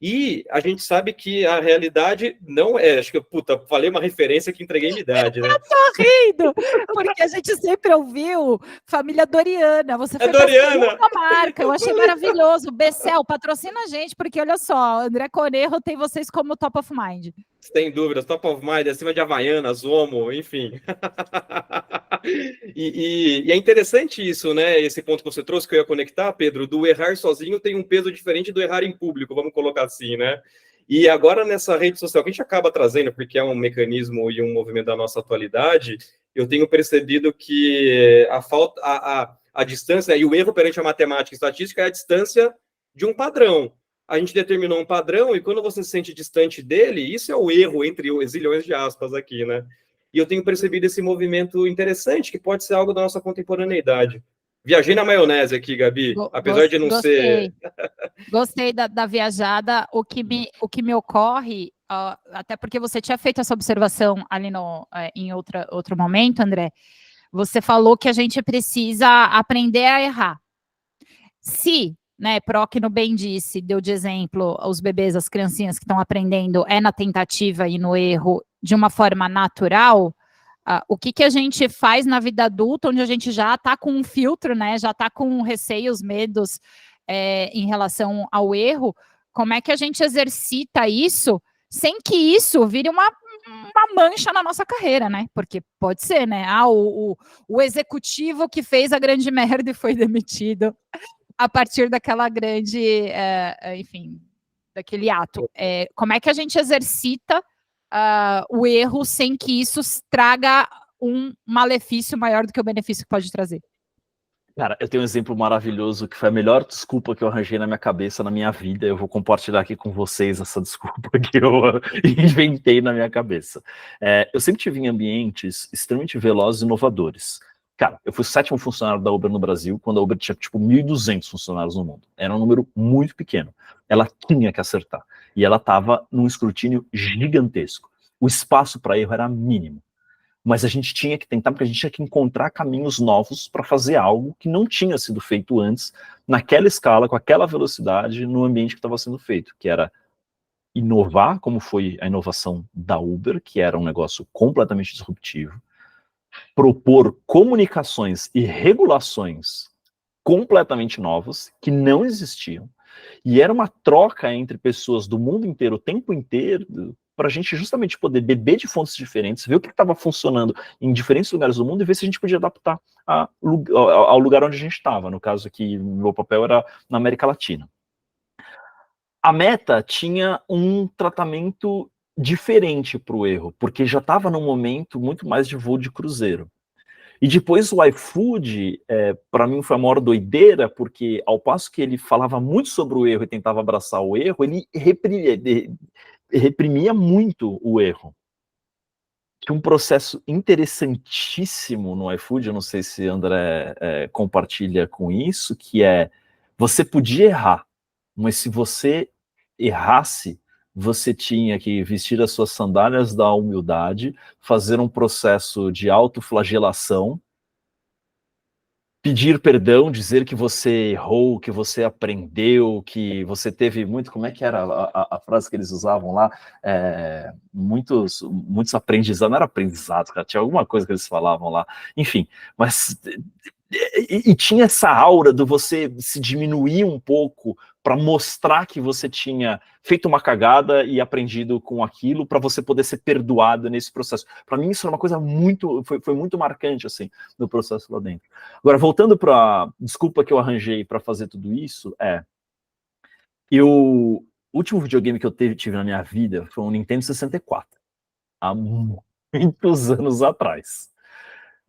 E a gente sabe que a realidade não é. Acho que, puta, falei uma referência que entreguei minha idade, né? Tô rindo, porque a gente sempre ouviu família Doriana. Você É foi para a Doriana! segunda marca, eu achei maravilhoso. Becel, patrocina a gente, porque olha só, André Conejo tem vocês como top of mind. Sem dúvidas, top of mind, acima de Havaianas, Homo, enfim. E é interessante isso, né? Esse ponto que você trouxe, que eu ia conectar, Pedro, do errar sozinho tem um peso diferente do errar em público, vamos colocar assim, né? E agora nessa rede social, que a gente acaba trazendo, porque é um mecanismo e um movimento da nossa atualidade, eu tenho percebido que a falta, a distância, e o erro perante a matemática e estatística é a distância de um padrão. A gente determinou um padrão e quando você se sente distante dele, isso é o erro entre os zilhões de aspas aqui, né? E eu tenho percebido esse movimento interessante, que pode ser algo da nossa contemporaneidade. Viajei na maionese aqui, Gabi, apesar de não ser... Gostei da viajada. O que me ocorre, até porque você tinha feito essa observação ali em outro momento, André, você falou que a gente precisa aprender a errar. Se, né, Próquino bem disse, deu de exemplo, os bebês, as criancinhas que estão aprendendo, é na tentativa e no erro de uma forma natural, o que a gente faz na vida adulta, onde a gente já está com um filtro, né, já está com receios, medos em relação ao erro, como é que a gente exercita isso sem que isso vire uma mancha na nossa carreira, né? Porque pode ser, né? O executivo que fez a grande merda e foi demitido a partir daquela grande, enfim, daquele ato. Como é que a gente exercita o erro sem que isso traga um malefício maior do que o benefício que pode trazer? Cara, eu tenho um exemplo maravilhoso que foi a melhor desculpa que eu arranjei na minha cabeça, na minha vida. Eu vou compartilhar aqui com vocês essa desculpa que eu inventei na minha cabeça. Eu sempre tive em ambientes extremamente velozes e inovadores. Cara, eu fui o 7º funcionário da Uber no Brasil, quando a Uber tinha, tipo, 1.200 funcionários no mundo. Era um número muito pequeno. Ela tinha que acertar. E ela estava num escrutínio gigantesco. O espaço para erro era mínimo. Mas a gente tinha que tentar, porque a gente tinha que encontrar caminhos novos para fazer algo que não tinha sido feito antes, naquela escala, com aquela velocidade, no ambiente que estava sendo feito, que era inovar, como foi a inovação da Uber, que era um negócio completamente disruptivo, propor comunicações e regulações completamente novas, que não existiam, e era uma troca entre pessoas do mundo inteiro, o tempo inteiro, para a gente justamente poder beber de fontes diferentes, ver o que estava funcionando em diferentes lugares do mundo e ver se a gente podia adaptar ao lugar onde a gente estava. No caso aqui, meu papel era na América Latina. A Meta tinha um tratamento diferente para o erro, porque já estava num momento muito mais de voo de cruzeiro. E depois o iFood, para mim foi a maior doideira, porque ao passo que ele falava muito sobre o erro e tentava abraçar o erro, ele reprimia muito o erro. tinha um processo interessantíssimo no iFood, eu não sei se André compartilha com isso, que é, você podia errar, mas se você errasse, você tinha que vestir as suas sandálias da humildade, fazer um processo de autoflagelação, pedir perdão, dizer que você errou, que você aprendeu, que você teve muito... Como é que era a frase que eles usavam lá? Muitos aprendizados, não era aprendizado, cara, tinha alguma coisa que eles falavam lá. Enfim, mas... E tinha essa aura de você se diminuir um pouco para mostrar que você tinha feito uma cagada e aprendido com aquilo para você poder ser perdoado nesse processo. Para mim isso era uma coisa muito, foi muito marcante assim no processo lá dentro. Agora voltando para desculpa que eu arranjei para fazer tudo isso, o último videogame que eu tive na minha vida foi um Nintendo 64, há muitos anos atrás.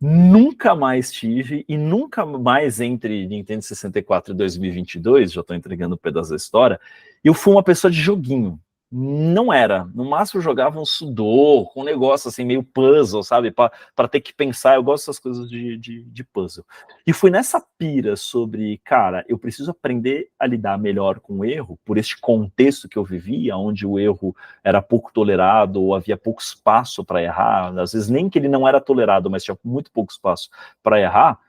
Nunca mais tive, e nunca mais entre Nintendo 64 e 2022, já estou entregando um pedaço da história, eu fui uma pessoa de joguinho. Não era. No máximo eu jogava um Sudoku, um negócio assim, meio puzzle, sabe? Para ter que pensar, eu gosto dessas coisas de puzzle. E fui nessa pira sobre, cara, eu preciso aprender a lidar melhor com o erro, por este contexto que eu vivia, onde o erro era pouco tolerado, ou havia pouco espaço para errar, às vezes nem que ele não era tolerado, mas tinha muito pouco espaço para errar,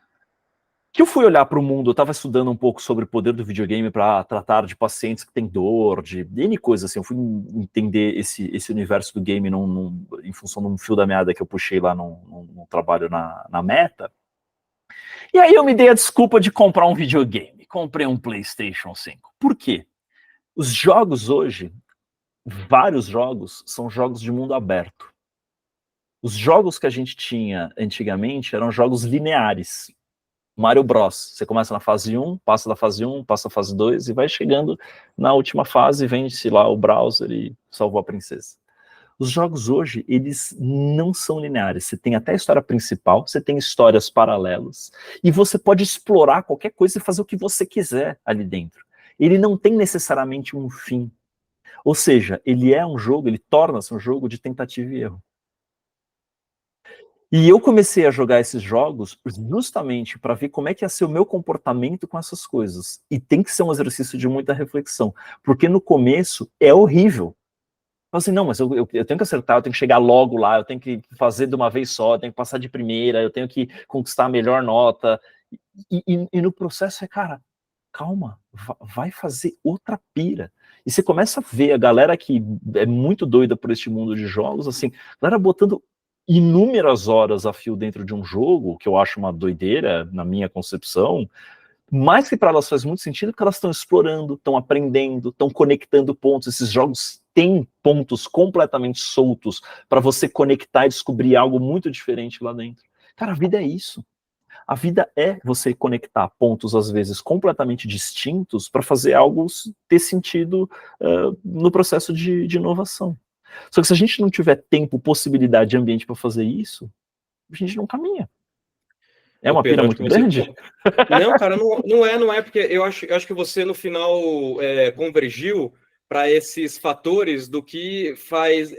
que eu fui olhar para o mundo, eu estava estudando um pouco sobre o poder do videogame para tratar de pacientes que têm dor, de N coisas assim, eu fui entender esse universo do game em função de um fio da meada que eu puxei lá num trabalho na Meta, e aí eu me dei a desculpa de comprar um videogame, comprei um PlayStation 5. Por quê? Os jogos hoje, vários jogos, são jogos de mundo aberto. Os jogos que a gente tinha antigamente eram jogos lineares. Mario Bros. Você começa na fase 1, passa da fase 1, passa a fase 2 e vai chegando na última fase, vende-se lá o browser e salvou a princesa. Os jogos hoje, eles não são lineares. Você tem até a história principal, você tem histórias paralelas, e você pode explorar qualquer coisa e fazer o que você quiser ali dentro. Ele não tem necessariamente um fim. Ou seja, ele é um jogo, ele torna-se um jogo de tentativa e erro. E eu comecei a jogar esses jogos justamente para ver como é que ia ser o meu comportamento com essas coisas. E tem que ser um exercício de muita reflexão, porque no começo é horrível. Assim, não, mas eu tenho que acertar, eu tenho que chegar logo lá, eu tenho que fazer de uma vez só, eu tenho que passar de primeira, eu tenho que conquistar a melhor nota. E no processo cara, calma, vai fazer outra pira. E você começa a ver a galera que é muito doida por este mundo de jogos, assim, galera botando inúmeras horas a fio dentro de um jogo, que eu acho uma doideira, na minha concepção, mas que para elas faz muito sentido, porque elas estão explorando, estão aprendendo, estão conectando pontos. Esses jogos têm pontos completamente soltos para você conectar e descobrir algo muito diferente lá dentro. Cara, a vida é isso. A vida é você conectar pontos, às vezes, completamente distintos para fazer algo ter sentido no processo de inovação. Só que se a gente não tiver tempo, possibilidade e ambiente para fazer isso, a gente não caminha. É uma pira muito grande? Não, cara, não é, porque eu acho que você, no final, convergiu para esses fatores do que faz,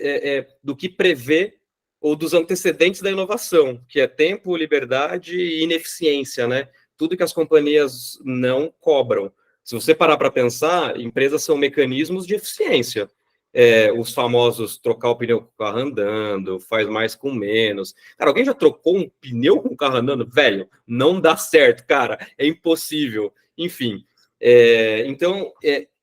do que prevê ou dos antecedentes da inovação, que é tempo, liberdade e ineficiência, né? Tudo que as companhias não cobram. Se você parar para pensar, empresas são mecanismos de eficiência. Os famosos trocar o pneu com o carro andando, faz mais com menos. Cara, alguém já trocou um pneu com o carro andando? Velho, não dá certo, cara, é impossível. Enfim, então,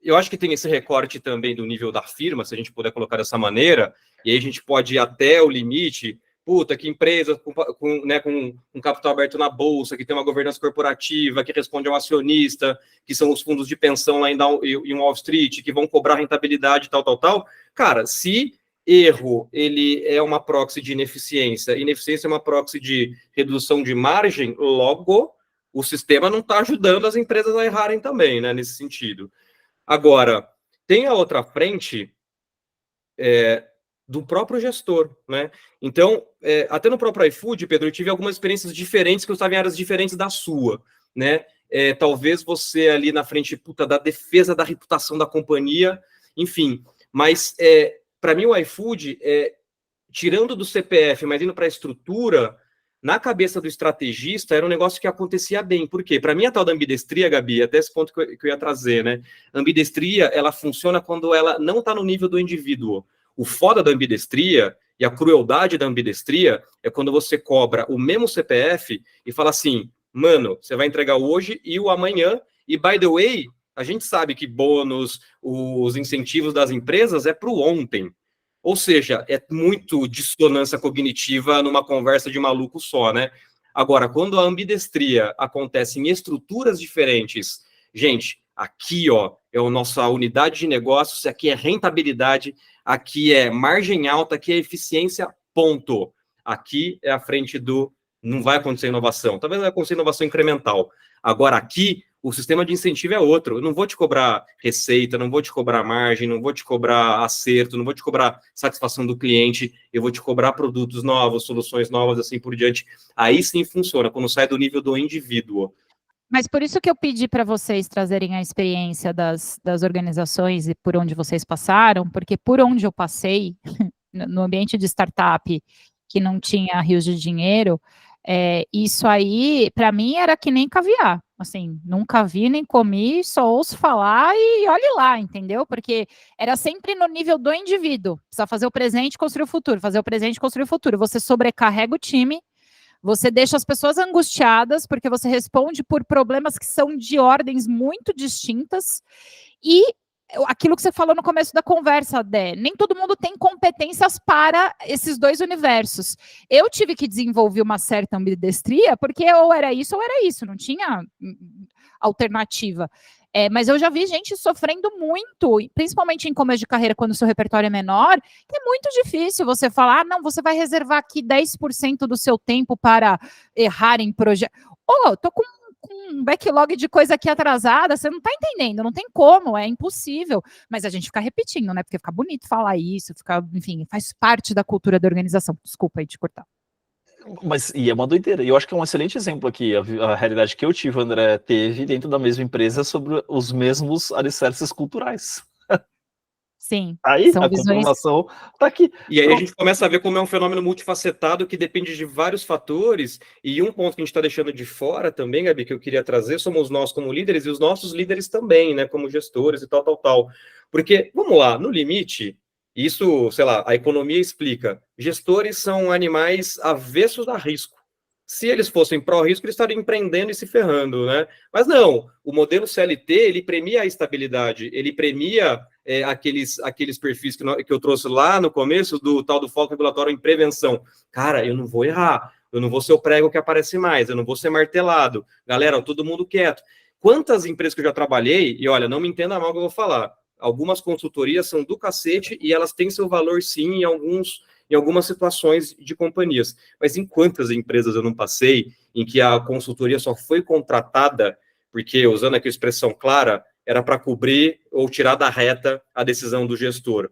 eu acho que tem esse recorte também do nível da firma, se a gente puder colocar dessa maneira, e aí a gente pode ir até o limite. Puta, que empresa com um capital aberto na bolsa, que tem uma governança corporativa, que responde ao acionista, que são os fundos de pensão lá em Wall Street, que vão cobrar rentabilidade, tal. Cara, se erro ele é uma proxy de ineficiência, ineficiência é uma proxy de redução de margem, logo o sistema não está ajudando as empresas a errarem também, né, nesse sentido. Agora, tem a outra frente do próprio gestor, né? Então, até no próprio iFood, Pedro, eu tive algumas experiências diferentes que eu estava em áreas diferentes da sua, né? Talvez você ali na frente, da defesa da reputação da companhia, enfim. Mas, para mim, o iFood tirando do CPF, mas indo para a estrutura, na cabeça do estrategista era um negócio que acontecia bem. Por quê? Para mim, a tal da ambidestria, Gabi, até esse ponto que eu ia trazer, né? A ambidestria, ela funciona quando ela não está no nível do indivíduo. O foda da ambidestria e a crueldade da ambidestria é quando você cobra o mesmo CPF e fala assim, mano, você vai entregar hoje e o amanhã, e by the way, a gente sabe que bônus, os incentivos das empresas é para o ontem. Ou seja, é muito dissonância cognitiva numa conversa de maluco só, né? Agora, quando a ambidestria acontece em estruturas diferentes, gente, aqui, ó, é a nossa unidade de negócios, aqui é rentabilidade, aqui é margem alta, aqui é eficiência, ponto. Aqui é a frente do não vai acontecer inovação. Talvez vai acontecer inovação incremental. Agora, aqui, o sistema de incentivo é outro. Eu não vou te cobrar receita, não vou te cobrar margem, não vou te cobrar acerto, não vou te cobrar satisfação do cliente, eu vou te cobrar produtos novos, soluções novas, assim por diante. Aí sim funciona, quando sai do nível do indivíduo. Mas por isso que eu pedi para vocês trazerem a experiência das organizações e por onde vocês passaram, porque por onde eu passei, no ambiente de startup que não tinha rios de dinheiro, isso aí, para mim, era que nem caviar. Assim, nunca vi nem comi, só ouço falar e olhe lá, entendeu? Porque era sempre no nível do indivíduo. Precisa fazer o presente, construir o futuro. Fazer o presente, construir o futuro. Você sobrecarrega o time, você deixa as pessoas angustiadas, porque você responde por problemas que são de ordens muito distintas. E aquilo que você falou no começo da conversa, Dé, nem todo mundo tem competências para esses dois universos. Eu tive que desenvolver uma certa ambidestria, porque ou era isso, não tinha alternativa. Mas eu já vi gente sofrendo muito, principalmente em começo de carreira, quando o seu repertório é menor, que é muito difícil você falar, não, você vai reservar aqui 10% do seu tempo para errar em projeto. Tô com um backlog de coisa aqui atrasada, você não está entendendo, não tem como, é impossível. Mas a gente fica repetindo, né? Porque fica bonito falar isso, enfim, faz parte da cultura da organização. Desculpa aí te cortar. Mas, e é uma doideira, e eu acho que é um excelente exemplo aqui, a realidade que eu tive, o André teve dentro da mesma empresa sobre os mesmos alicerces culturais. Sim, Aí, são a visões... comprovação tá aqui. E aí a gente começa a ver como é um fenômeno multifacetado que depende de vários fatores, e um ponto que a gente está deixando de fora também, Gabi, que eu queria trazer, somos nós como líderes, e os nossos líderes também, né, como gestores e tal. Porque, vamos lá, no limite, isso, sei lá, a economia explica, gestores são animais avessos a risco. Se eles fossem pró-risco, eles estariam empreendendo e se ferrando, né? Mas não, o modelo CLT, ele premia a estabilidade, ele premia aqueles perfis que eu trouxe lá no começo, do tal do foco regulatório em prevenção. Cara, eu não vou errar, eu não vou ser o prego que aparece mais, eu não vou ser martelado. Galera, todo mundo quieto. Quantas empresas que eu já trabalhei, e olha, não me entenda mal que eu vou falar, algumas consultorias são do cacete e elas têm seu valor sim em algumas situações de companhias. Mas em quantas empresas eu não passei em que a consultoria só foi contratada porque, usando aqui a expressão clara, era para cobrir ou tirar da reta a decisão do gestor.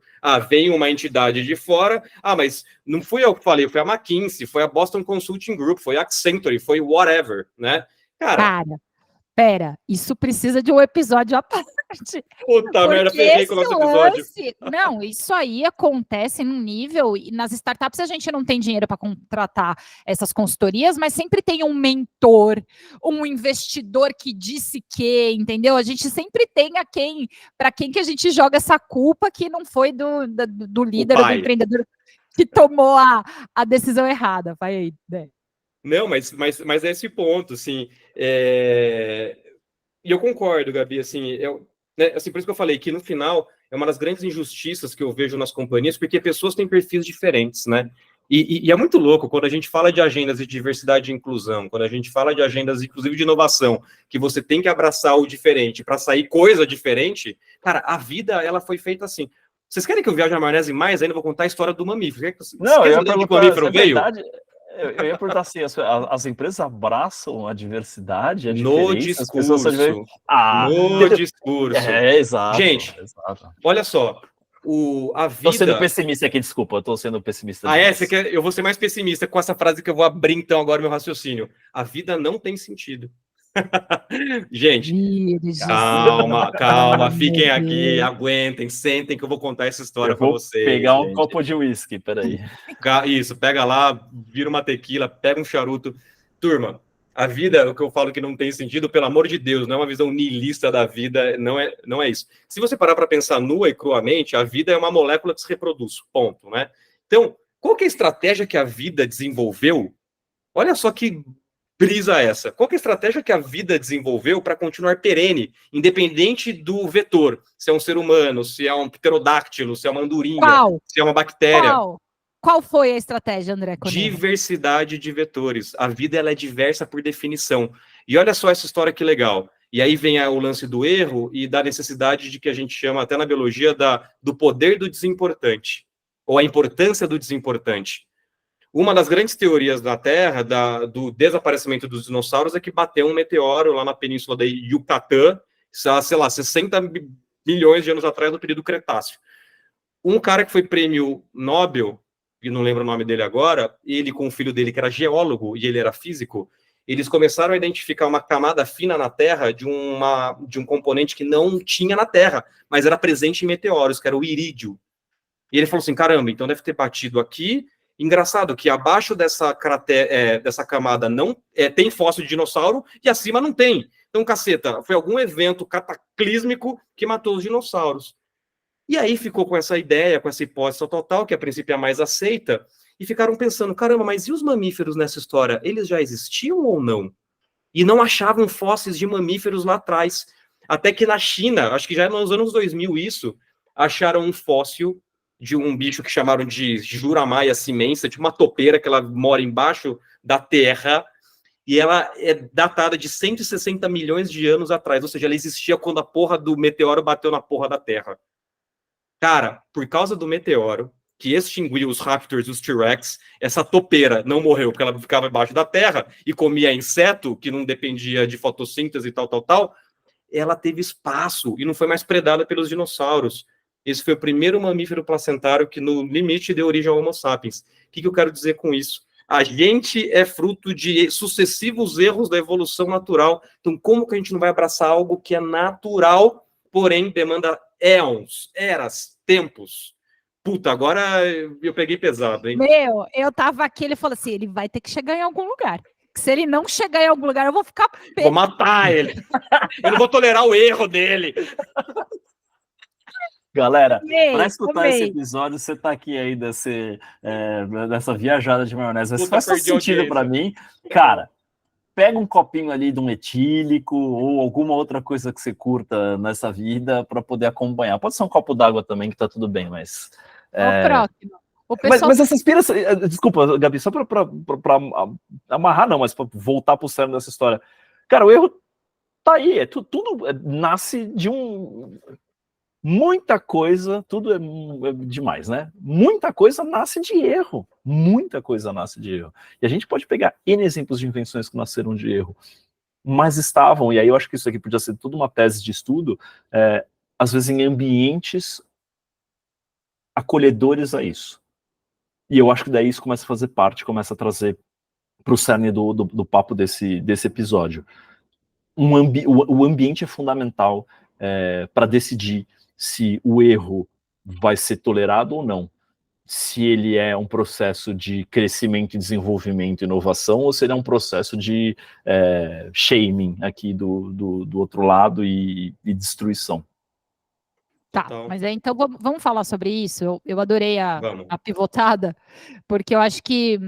Vem uma entidade de fora, mas não fui eu que falei, foi a McKinsey, foi a Boston Consulting Group, foi a Accenture, foi whatever, né? Cara, pera, isso precisa de um episódio à parte. Puta merda, ferrei com o nosso episódio. Não, isso aí acontece num nível, e nas startups a gente não tem dinheiro para contratar essas consultorias, mas sempre tem um mentor, um investidor que disse que, entendeu? A gente sempre tem para quem que a gente joga essa culpa que não foi do líder ou do empreendedor que tomou a decisão errada. Vai aí, né? Não, mas é esse ponto, assim, e eu concordo, Gabi, assim, assim, por isso que eu falei que no final é uma das grandes injustiças que eu vejo nas companhias, porque pessoas têm perfis diferentes, né? E é muito louco quando a gente fala de agendas de diversidade e inclusão, quando a gente fala de agendas, inclusive, de inovação, que você tem que abraçar o diferente para sair coisa diferente. Cara, a vida, ela foi feita assim. Vocês querem que eu viaje na maionese mais ainda? Vou contar a história do mamífero. Não, eu ia perguntar, se é verdade. Eu ia perguntar assim, as empresas abraçam a diversidade, a diferença? No discurso. Exato. Gente, olha só, a vida... Tô sendo pessimista aqui, desculpa, eu tô sendo pessimista. Eu vou ser mais pessimista com essa frase que eu vou abrir então agora meu raciocínio. A vida não tem sentido. Gente, Virgens. calma, fiquem Meu aqui, Deus. aguentem, sentem que eu vou contar essa Eu história para vou vocês, pegar um gente. copo de uísque, peraí. Isso, pega lá, vira uma tequila, pega um charuto. Turma, a vida, o que eu falo que não tem sentido, pelo amor de Deus, não é uma visão niilista da vida, não é isso. Se você parar para pensar nua e cruamente, a vida é uma molécula que se reproduz, ponto, né? Então, qual que é a estratégia que a vida desenvolveu? Olha só que brisa essa. Qual que é a estratégia que a vida desenvolveu para continuar perene, independente do vetor? Se é um ser humano, se é um pterodáctilo, se é uma andorinha, Qual? se é uma bactéria. Qual foi a estratégia, André Conino? Diversidade de vetores. A vida ela é diversa por definição. E olha só essa história que legal. E aí vem o lance do erro e da necessidade de que a gente chama até na biologia do poder do desimportante, ou a importância do desimportante. Uma das grandes teorias da Terra, do desaparecimento dos dinossauros, é que bateu um meteoro lá na península da Yucatán, sei lá, 60 milhões de anos atrás, no período Cretáceo. Um cara que foi prêmio Nobel, e não lembro o nome dele agora, ele com o filho dele, que era geólogo, e ele era físico, eles começaram a identificar uma camada fina na Terra de um componente que não tinha na Terra, mas era presente em meteoros, que era o irídio. E ele falou assim, caramba, então deve ter batido aqui. Engraçado que abaixo dessa camada não tem fóssil de dinossauro e acima não tem. Então, caceta, foi algum evento cataclísmico que matou os dinossauros. E aí ficou com essa ideia, com essa hipótese total, que a princípio é a mais aceita, e ficaram pensando, caramba, mas e os mamíferos nessa história? Eles já existiam ou não? E não achavam fósseis de mamíferos lá atrás. Até que na China, acho que já nos anos 2000 isso, acharam um fóssil de um bicho que chamaram de Juramaia simensa, tipo uma topeira que ela mora embaixo da terra, e ela é datada de 160 milhões de anos atrás, ou seja, ela existia quando a porra do meteoro bateu na porra da Terra. Cara, por causa do meteoro, que extinguiu os Raptors e os T-Rex, essa topeira não morreu porque ela ficava embaixo da terra e comia inseto que não dependia de fotossíntese e tal, ela teve espaço e não foi mais predada pelos dinossauros. Esse foi o primeiro mamífero placentário que, no limite, deu origem ao Homo sapiens. O que eu quero dizer com isso? A gente é fruto de sucessivos erros da evolução natural. Então, como que a gente não vai abraçar algo que é natural, porém demanda éons, eras, tempos? Puta, agora eu peguei pesado, hein? Meu, eu tava aqui, ele falou assim, ele vai ter que chegar em algum lugar. Se ele não chegar em algum lugar, eu vou ficar... Vou matar ele. Eu não vou tolerar o erro dele. Galera, para escutar esse episódio, você tá aqui aí dessa viajada de maionese. Mas faz sentido para mim. Cara, pega um copinho ali de um etílico ou alguma outra coisa que você curta nessa vida para poder acompanhar. Pode ser um copo d'água também, que tá tudo bem, mas... O próximo. O pessoal... mas essa inspiração... Desculpa, Gabi, só para amarrar, não, mas para voltar pro cerne dessa história. Cara, o erro tá aí. Tudo nasce de muita coisa, tudo é demais, né? Muita coisa nasce de erro. Muita coisa nasce de erro. E a gente pode pegar N exemplos de invenções que nasceram de erro, mas estavam, e aí eu acho que isso aqui podia ser tudo uma tese de estudo, às vezes em ambientes acolhedores a isso. E eu acho que daí isso começa a fazer parte, começa a trazer para o cerne do papo desse episódio. O ambiente é fundamental para decidir se o erro vai ser tolerado ou não. Se ele é um processo de crescimento, desenvolvimento, inovação, ou se ele é um processo de shaming aqui do outro lado e destruição. Tá, mas aí então vamos falar sobre isso. Eu adorei a pivotada, porque eu acho que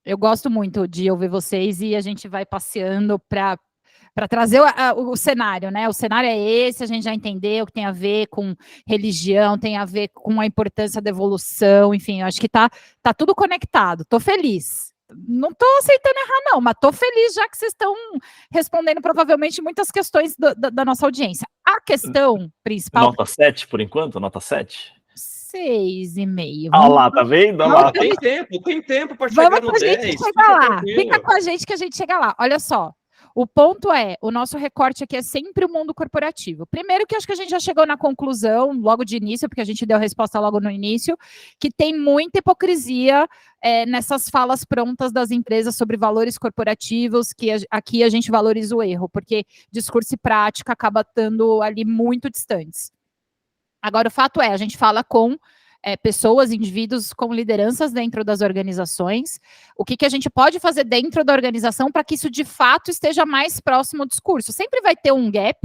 eu gosto muito de ouvir vocês e a gente vai passeando para trazer o cenário, né? O cenário é esse, a gente já entendeu que tem a ver com religião, tem a ver com a importância da evolução, enfim, eu acho que tá tudo conectado. Tô feliz. Não tô aceitando errar, não, mas tô feliz já que vocês estão respondendo provavelmente muitas questões da nossa audiência. A questão principal... Nota 7, por enquanto? Nota 7? 6,5. Ah lá, tá vendo? Lá. Tem tempo para chegar no 10. Chegar lá. Fica com a gente que a gente chega lá. Olha só, O ponto é, o nosso recorte aqui é sempre o mundo corporativo. Primeiro que acho que a gente já chegou na conclusão, logo de início, porque a gente deu a resposta logo no início, que tem muita hipocrisia nessas falas prontas das empresas sobre valores corporativos, que aqui a gente valoriza o erro, porque discurso e prática acaba estando ali muito distantes. Agora, o fato é, a gente fala com pessoas, indivíduos com lideranças dentro das organizações, o que a gente pode fazer dentro da organização para que isso de fato esteja mais próximo do discurso. Sempre vai ter um gap,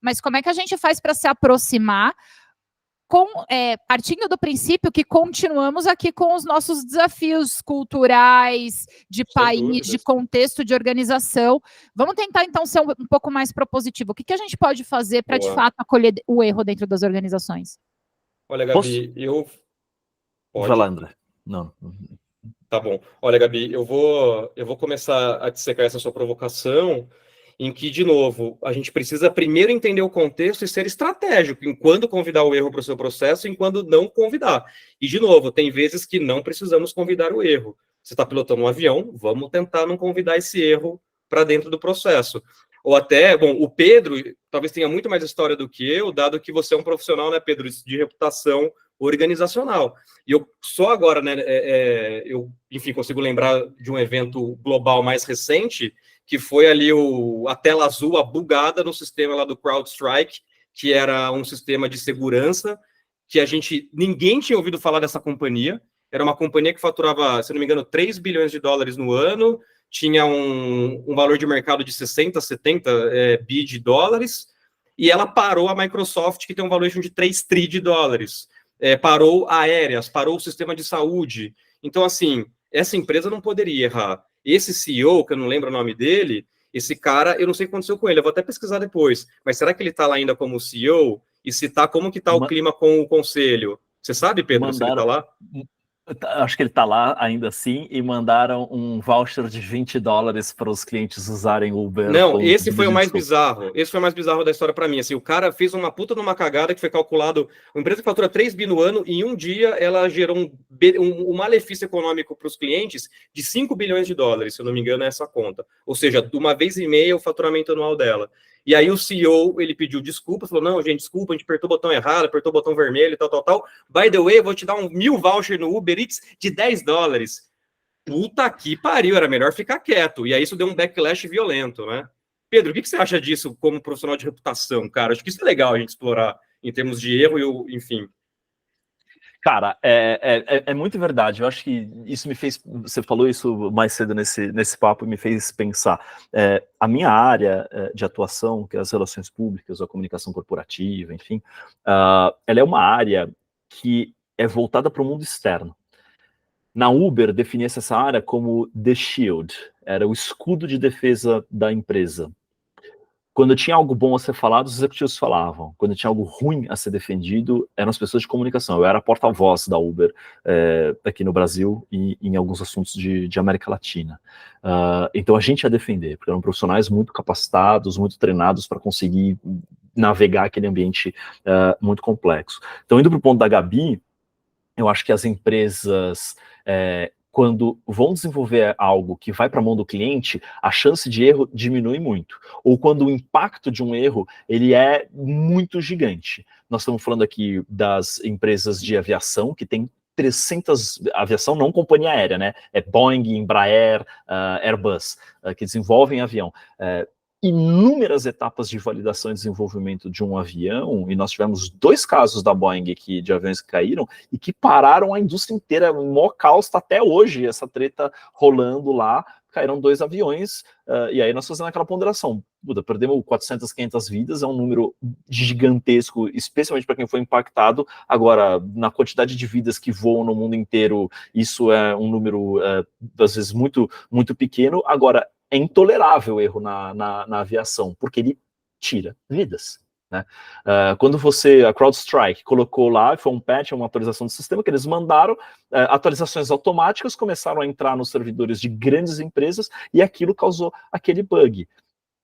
mas como é que a gente faz para se aproximar, partindo do princípio que continuamos aqui com os nossos desafios culturais, de país, de contexto, de organização. Vamos tentar, então, ser um pouco mais propositivo. O que a gente pode fazer para, de fato, acolher o erro dentro das organizações? Olha, Gabi, Vai lá, André. Não. Tá bom. Olha, Gabi, eu vou começar a dissecar essa sua provocação, em que, de novo, a gente precisa primeiro entender o contexto e ser estratégico em quando convidar o erro para o seu processo e em quando não convidar. E, de novo, tem vezes que não precisamos convidar o erro. Você está pilotando um avião, vamos tentar não convidar esse erro para dentro do processo. Ou até, bom, o Pedro talvez tenha muito mais história do que eu, dado que você é um profissional, né, Pedro, de reputação organizacional. E eu só agora, né, eu, enfim, consigo lembrar de um evento global mais recente, que foi ali a tela azul, a bugada no sistema lá do CrowdStrike, que era um sistema de segurança, que ninguém tinha ouvido falar dessa companhia. Era uma companhia que faturava, se não me engano, 3 bilhões de dólares no ano, tinha um valor de mercado de 60, 70 bi de dólares, e ela parou a Microsoft, que tem um valuation de 3 tri de dólares. Parou aéreas, parou o sistema de saúde. Então, assim, essa empresa não poderia errar. Esse CEO, que eu não lembro o nome dele, esse cara, eu não sei o que aconteceu com ele, eu vou até pesquisar depois, mas será que ele está lá ainda como CEO? E se tá, como que está o clima com o conselho? Você sabe, Pedro, se ele está lá? Acho que ele está lá ainda assim, e mandaram um voucher de 20 dólares para os clientes usarem o Uber. Não, esse foi o mais bizarro. Esse foi o mais bizarro da história para mim. Assim, o cara fez uma puta numa cagada que foi calculado. Uma empresa que fatura 3 bi no ano, e em um dia ela gerou um malefício econômico para os clientes de 5 bilhões de dólares, se eu não me engano, é essa conta. Ou seja, de uma vez e meia o faturamento anual dela. E aí o CEO, ele pediu desculpas, falou, não, gente, desculpa, a gente apertou o botão errado, apertou o botão vermelho, tal. By the way, eu vou te dar 1.000 voucher no Uber Eats de 10 dólares. Puta que pariu, era melhor ficar quieto. E aí isso deu um backlash violento, né? Pedro, o que você acha disso como profissional de reputação, cara? Acho que isso é legal a gente explorar em termos de erro e enfim. Cara, é muito verdade. Eu acho que isso me fez... Você falou isso mais cedo nesse papo e me fez pensar. A minha área de atuação, que é as relações públicas, a comunicação corporativa, enfim, ela é uma área que é voltada para o mundo externo. Na Uber, definia-se essa área como The Shield, era o escudo de defesa da empresa. Quando tinha algo bom a ser falado, os executivos falavam. Quando tinha algo ruim a ser defendido, eram as pessoas de comunicação. Eu era porta-voz da Uber aqui no Brasil e em alguns assuntos de América Latina. Então a gente ia defender, porque eram profissionais muito capacitados, muito treinados para conseguir navegar aquele ambiente muito complexo. Então, indo para o ponto da Gabi, eu acho que as empresas, quando vão desenvolver algo que vai para a mão do cliente, a chance de erro diminui muito. Ou quando o impacto de um erro, ele é muito gigante. Nós estamos falando aqui das empresas de aviação, que tem 300, aviação não companhia aérea, né? É Boeing, Embraer, Airbus, que desenvolvem avião. Inúmeras etapas de validação e desenvolvimento de um avião, e nós tivemos 2 casos da Boeing aqui, de aviões que caíram, e que pararam a indústria inteira, o maior caos está até hoje, essa treta rolando lá, caíram 2 aviões, e aí nós fazendo aquela ponderação, perdemos 400, 500 vidas, é um número gigantesco, especialmente para quem foi impactado. Agora, na quantidade de vidas que voam no mundo inteiro, isso é um número, às vezes, muito, muito pequeno. Agora, é intolerável erro na aviação, porque ele tira vidas, né? Quando a CrowdStrike colocou lá, foi um patch, uma atualização do sistema que eles mandaram, atualizações automáticas começaram a entrar nos servidores de grandes empresas e aquilo causou aquele bug.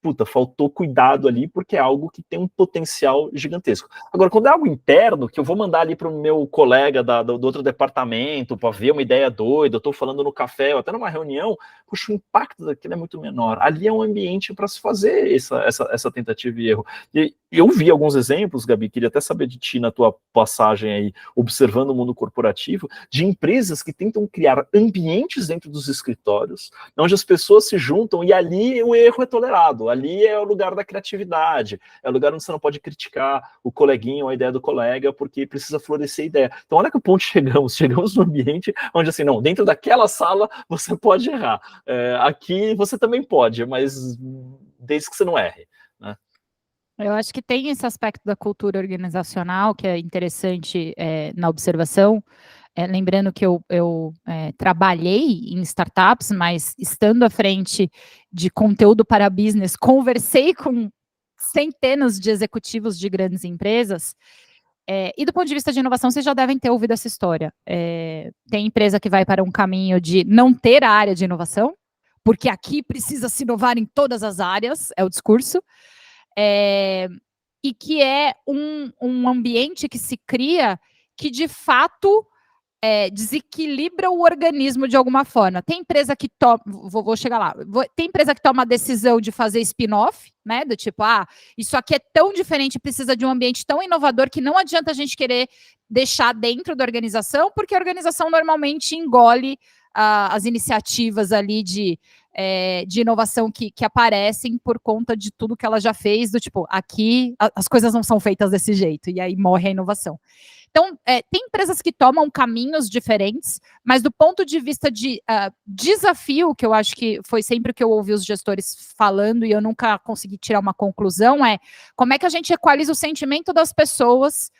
puta, faltou cuidado ali, porque é algo que tem um potencial gigantesco. Agora, quando é algo interno, que eu vou mandar ali para o meu colega do outro departamento, para ver uma ideia doida, eu estou falando no café, ou até numa reunião, puxa, o impacto daquilo é muito menor. Ali é um ambiente para se fazer essa tentativa e erro. E eu vi alguns exemplos, Gabi, queria até saber de ti na tua passagem aí, observando o mundo corporativo, de empresas que tentam criar ambientes dentro dos escritórios, onde as pessoas se juntam e ali o erro é tolerado, ali é o lugar da criatividade, é o lugar onde você não pode criticar o coleguinha ou a ideia do colega, porque precisa florescer a ideia. Então olha que ponto chegamos num ambiente onde assim, não, dentro daquela sala você pode errar, aqui você também pode, mas desde que você não erre, né? Eu acho que tem esse aspecto da cultura organizacional que é interessante na observação. Lembrando que eu trabalhei em startups, mas estando à frente de conteúdo para business, conversei com centenas de executivos de grandes empresas. E do ponto de vista de inovação, vocês já devem ter ouvido essa história. Tem empresa que vai para um caminho de não ter a área de inovação, porque aqui precisa se inovar em todas as áreas, é o discurso. E que é um ambiente que se cria que, de fato, desequilibra o organismo de alguma forma. Tem empresa que toma, vou chegar lá, tem empresa que toma a decisão de fazer spin-off, né, do tipo, isso aqui é tão diferente, precisa de um ambiente tão inovador que não adianta a gente querer deixar dentro da organização, porque a organização normalmente engole as iniciativas ali de inovação que aparecem por conta de tudo que ela já fez, do tipo, aqui as coisas não são feitas desse jeito, e aí morre a inovação. Então, tem empresas que tomam caminhos diferentes, mas do ponto de vista de desafio, que eu acho que foi sempre o que eu ouvi os gestores falando e eu nunca consegui tirar uma conclusão, como é que a gente equaliza o sentimento das pessoas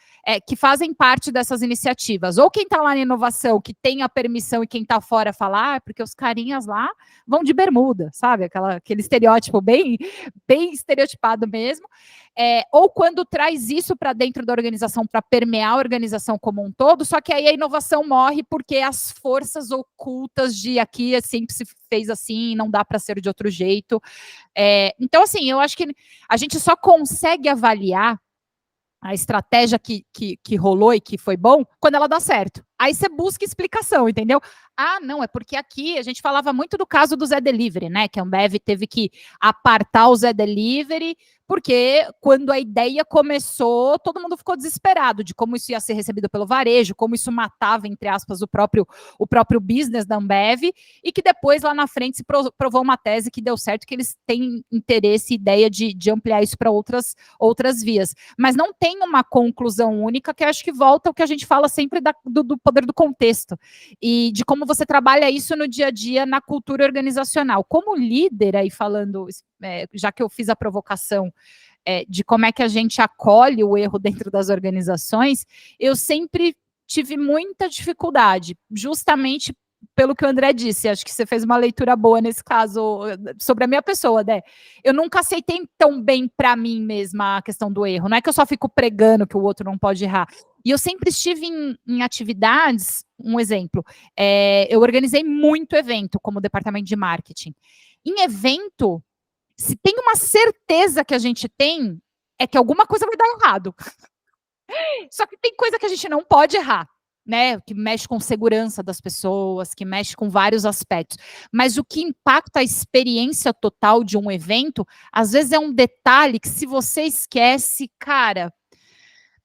que fazem parte dessas iniciativas. Ou quem está lá na inovação, que tem a permissão, e quem está fora falar, porque os carinhas lá vão de bermuda, sabe? Aquele estereótipo bem estereotipado mesmo. Ou quando traz isso para dentro da organização, para permear a organização como um todo, só que aí a inovação morre porque as forças ocultas de aqui sempre se fez assim, não dá para ser de outro jeito. Então, assim, eu acho que a gente só consegue avaliar a estratégia que rolou e que foi bom, quando ela dá certo. Aí você busca explicação, entendeu? Não, é porque aqui a gente falava muito do caso do Zé Delivery, né? Que a Ambev teve que apartar o Zé Delivery, porque quando a ideia começou, todo mundo ficou desesperado de como isso ia ser recebido pelo varejo, como isso matava, entre aspas, o próprio business da Ambev, e que depois, lá na frente, se provou uma tese que deu certo, que eles têm interesse e ideia de ampliar isso para outras vias. Mas não tem uma conclusão única, que eu acho que volta ao que a gente fala sempre do poder do contexto e de como você trabalha isso no dia a dia na cultura organizacional. Como líder, aí falando, já que eu fiz a provocação de como é que a gente acolhe o erro dentro das organizações, eu sempre tive muita dificuldade, justamente pelo que o André disse. Acho que você fez uma leitura boa nesse caso sobre a minha pessoa, né? Eu nunca aceitei tão bem para mim mesma a questão do erro. Não é que eu só fico pregando que o outro não pode errar. E eu sempre estive em atividades, um exemplo, eu organizei muito evento como departamento de marketing. Em evento, se tem uma certeza que a gente tem, é que alguma coisa vai dar errado. Só que tem coisa que a gente não pode errar, né? Que mexe com segurança das pessoas, que mexe com vários aspectos. Mas o que impacta a experiência total de um evento, às vezes é um detalhe que, se você esquece, cara,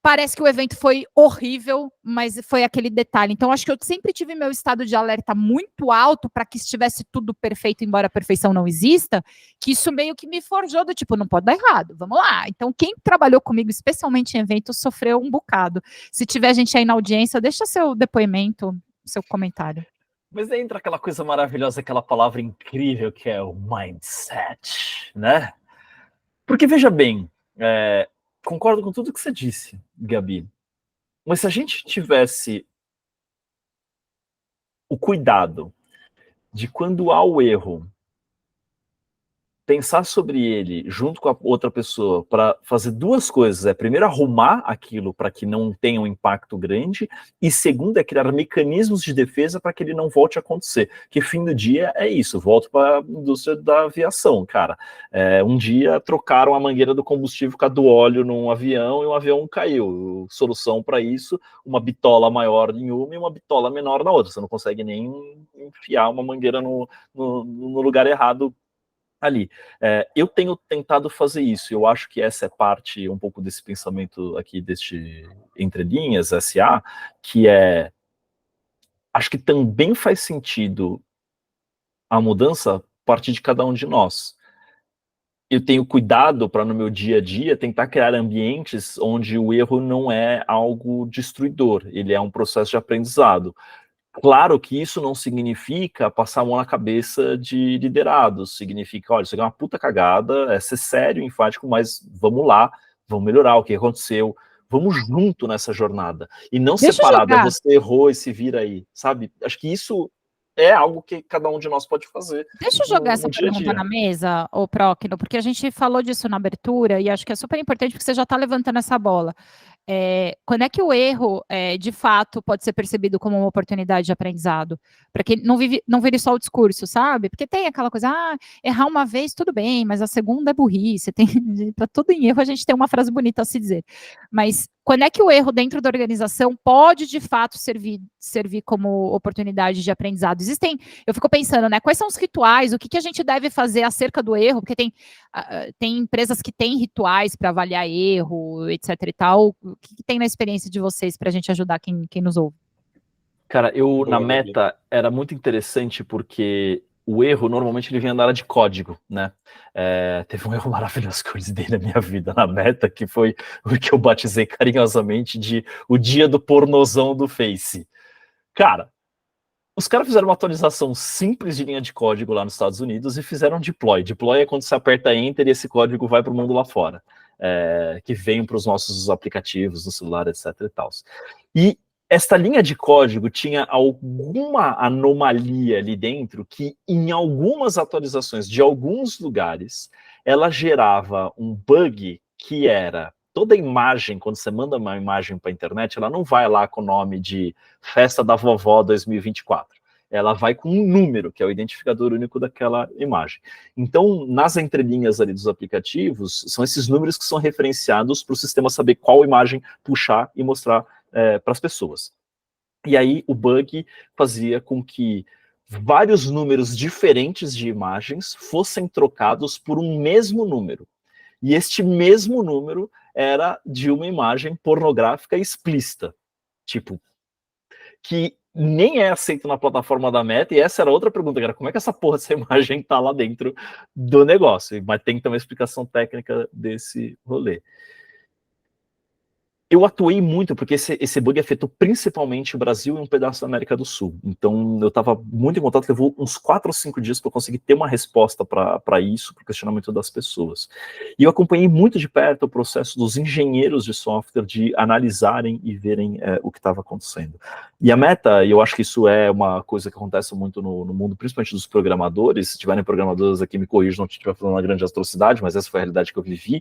parece que o evento foi horrível, mas foi aquele detalhe. Então, acho que eu sempre tive meu estado de alerta muito alto para que estivesse tudo perfeito, embora a perfeição não exista, que isso meio que me forjou do tipo, não pode dar errado, vamos lá. Então, quem trabalhou comigo, especialmente em eventos, sofreu um bocado. Se tiver gente aí na audiência, deixa seu depoimento, seu comentário. Mas aí entra aquela coisa maravilhosa, aquela palavra incrível que é o mindset, né? Porque, veja bem, concordo com tudo que você disse, Gabi. Mas se a gente tivesse o cuidado de, quando há o erro, pensar sobre ele junto com a outra pessoa para fazer duas coisas. Primeiro, arrumar aquilo para que não tenha um impacto grande, e segundo, criar mecanismos de defesa para que ele não volte a acontecer. Que fim do dia é isso, volto para a indústria da aviação, cara. Um dia trocaram a mangueira do combustível com a do óleo num avião e o avião caiu. Solução para isso, uma bitola maior em uma e uma bitola menor na outra. Você não consegue nem enfiar uma mangueira no lugar errado ali. Eu tenho tentado fazer isso, eu acho que essa é parte um pouco desse pensamento aqui, deste Entre Linhas, SA, que acho que também faz sentido a mudança a partir de cada um de nós. Eu tenho cuidado para no meu dia a dia tentar criar ambientes onde o erro não é algo destruidor, ele é um processo de aprendizado. Claro que isso não significa passar a mão na cabeça de liderados, significa, olha, isso aqui é uma puta cagada, é ser sério, enfático, mas vamos lá, vamos melhorar o que aconteceu, vamos junto nessa jornada, e não Deixa eu separado, jogar. você errou e se vira aí, sabe? Acho que isso é algo que cada um de nós pode fazer Deixa eu jogar essa no dia a pergunta na dia. mesa, ô Procno, porque a gente falou disso na abertura e acho que é super importante porque você já está levantando essa bola. Quando é que o erro, de fato, pode ser percebido como uma oportunidade de aprendizado? Para que não vire só o discurso, sabe? Porque tem aquela coisa, errar uma vez, tudo bem, mas a segunda é burrice. Para tudo em erro, a gente tem uma frase bonita a se dizer. Mas quando é que o erro dentro da organização pode, de fato, servir como oportunidade de aprendizado? Eu fico pensando, né? Quais são os rituais? O que a gente deve fazer acerca do erro? Porque tem empresas que têm rituais para avaliar erro, etc e tal. O que tem na experiência de vocês para a gente ajudar quem nos ouve? Cara, na Boa, Gabi. Meta era muito interessante porque o erro normalmente ele vinha da área de código, né? Teve um erro maravilhoso que eu dei na minha vida na Meta, que foi o que eu batizei carinhosamente de o dia do pornozão do Face. Cara, os caras fizeram uma atualização simples de linha de código lá nos Estados Unidos e fizeram deploy. Deploy é quando você aperta Enter e esse código vai para o mundo lá fora, que vem para os nossos aplicativos no celular, etc e tal. E esta linha de código tinha alguma anomalia ali dentro que, em algumas atualizações de alguns lugares, ela gerava um bug que era toda imagem, quando você manda uma imagem para a internet, ela não vai lá com o nome de Festa da Vovó 2024. Ela vai com um número, que é o identificador único daquela imagem. Então, nas entrelinhas ali dos aplicativos, são esses números que são referenciados para o sistema saber qual imagem puxar e mostrar para as pessoas. E aí o bug fazia com que vários números diferentes de imagens fossem trocados por um mesmo número. E este mesmo número era de uma imagem pornográfica explícita. Tipo, que nem é aceito na plataforma da Meta, e essa era outra pergunta, cara, como é que essa porra dessa imagem tá lá dentro do negócio? Mas tem que ter uma explicação técnica desse rolê. Eu atuei muito, porque esse bug afetou principalmente o Brasil e um pedaço da América do Sul. Então, eu estava muito em contato, levou uns 4 ou 5 dias para eu conseguir ter uma resposta para isso, para o questionamento das pessoas. E eu acompanhei muito de perto o processo dos engenheiros de software de analisarem e verem o que estava acontecendo. E a Meta, e eu acho que isso é uma coisa que acontece muito no mundo, principalmente dos programadores, se tiverem programadores aqui, me corrijam, não estiver falando uma grande atrocidade, mas essa foi a realidade que eu vivi,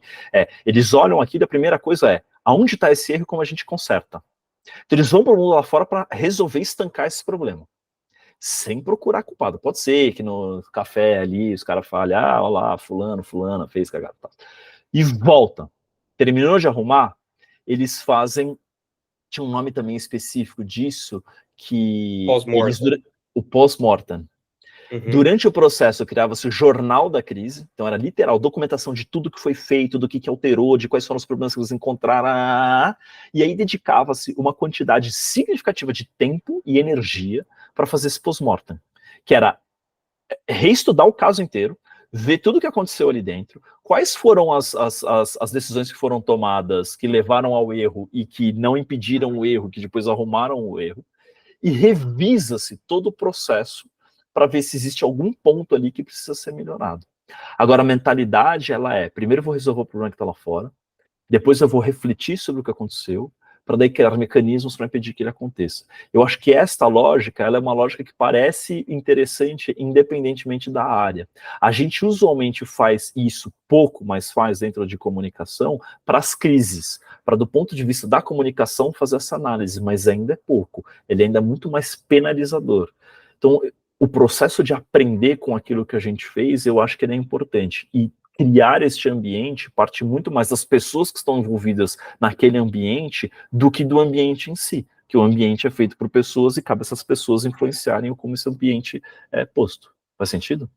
eles olham aqui, a primeira coisa aonde está esse erro e como a gente conserta. Então eles vão para o mundo lá fora para resolver estancar esse problema, sem procurar culpado. Pode ser que no café ali os caras falem, olha lá, fulana fez cagada. Tá. E volta. Terminou de arrumar, eles fazem, tinha um nome também específico disso, que o post-mortem. Uhum. Durante o processo, criava-se o jornal da crise, então era literal, documentação de tudo que foi feito, do que alterou, de quais foram os problemas que eles encontraram, e aí dedicava-se uma quantidade significativa de tempo e energia para fazer esse post-mortem, que era reestudar o caso inteiro, ver tudo o que aconteceu ali dentro, quais foram as decisões que foram tomadas que levaram ao erro e que não impediram o erro, que depois arrumaram o erro, e revisa-se todo o processo para ver se existe algum ponto ali que precisa ser melhorado. Agora, a mentalidade, ela priprimeiro eu vou resolver o problema que está lá fora, depois eu vou refletir sobre o que aconteceu, para daí criar mecanismos para impedir que ele aconteça. Eu acho que esta lógica, ela é uma lógica que parece interessante independentemente da área. A gente usualmente faz isso pouco, mas faz dentro de comunicação para as crises, para do ponto de vista da comunicação fazer essa análise, mas ainda é pouco, ele ainda é muito mais penalizador. Então, o processo de aprender com aquilo que a gente fez, eu acho que ele é importante, e criar este ambiente parte muito mais das pessoas que estão envolvidas naquele ambiente do que do ambiente em si, que o ambiente é feito por pessoas e cabe a essas pessoas influenciarem como esse ambiente é posto. Faz sentido?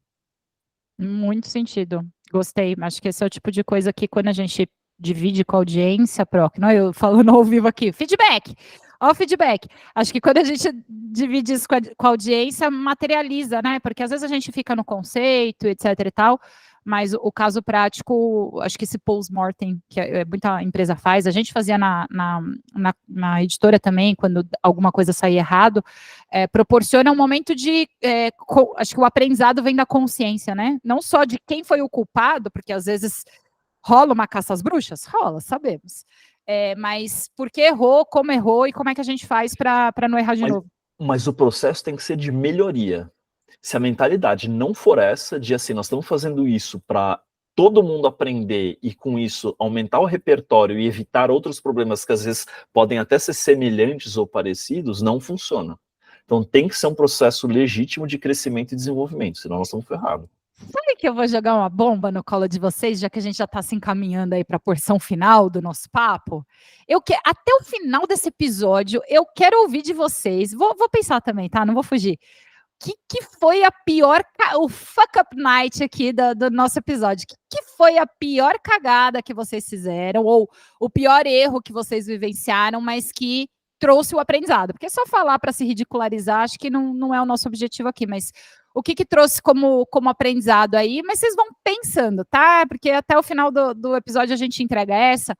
Muito sentido. Gostei. Acho que esse é o tipo de coisa que quando a gente divide com a audiência, Proc, não eu falando ao vivo aqui, feedback. Ó, o feedback. Acho que quando a gente divide isso com a audiência, materializa, né? Porque às vezes a gente fica no conceito, etc e tal, mas o caso prático, acho que esse post-mortem, que muita empresa faz, a gente fazia na editora também, quando alguma coisa saía errado, proporciona um momento de, acho que o aprendizado vem da consciência, né? Não só de quem foi o culpado, porque às vezes rola uma caça às bruxas? Rola, sabemos. Mas por que errou, como errou e como é que a gente faz para não errar de novo? Mas o processo tem que ser de melhoria. Se a mentalidade não for essa, de assim, nós estamos fazendo isso para todo mundo aprender e com isso aumentar o repertório e evitar outros problemas que às vezes podem até ser semelhantes ou parecidos, não funciona. Então tem que ser um processo legítimo de crescimento e desenvolvimento, senão nós estamos ferrados. Sabe que eu vou jogar uma bomba no colo de vocês, já que a gente já está se encaminhando aí para a porção final do nosso papo? Até o final desse episódio, eu quero ouvir de vocês. Vou pensar também, tá? Não vou fugir. Que foi a pior, o fuck up night aqui do nosso episódio? Que foi a pior cagada que vocês fizeram, ou o pior erro que vocês vivenciaram, mas que trouxe o aprendizado? Porque só falar para se ridicularizar, acho que não é o nosso objetivo aqui, mas o que trouxe como aprendizado aí? Mas vocês vão pensando, tá? Porque até o final do episódio a gente entrega essa.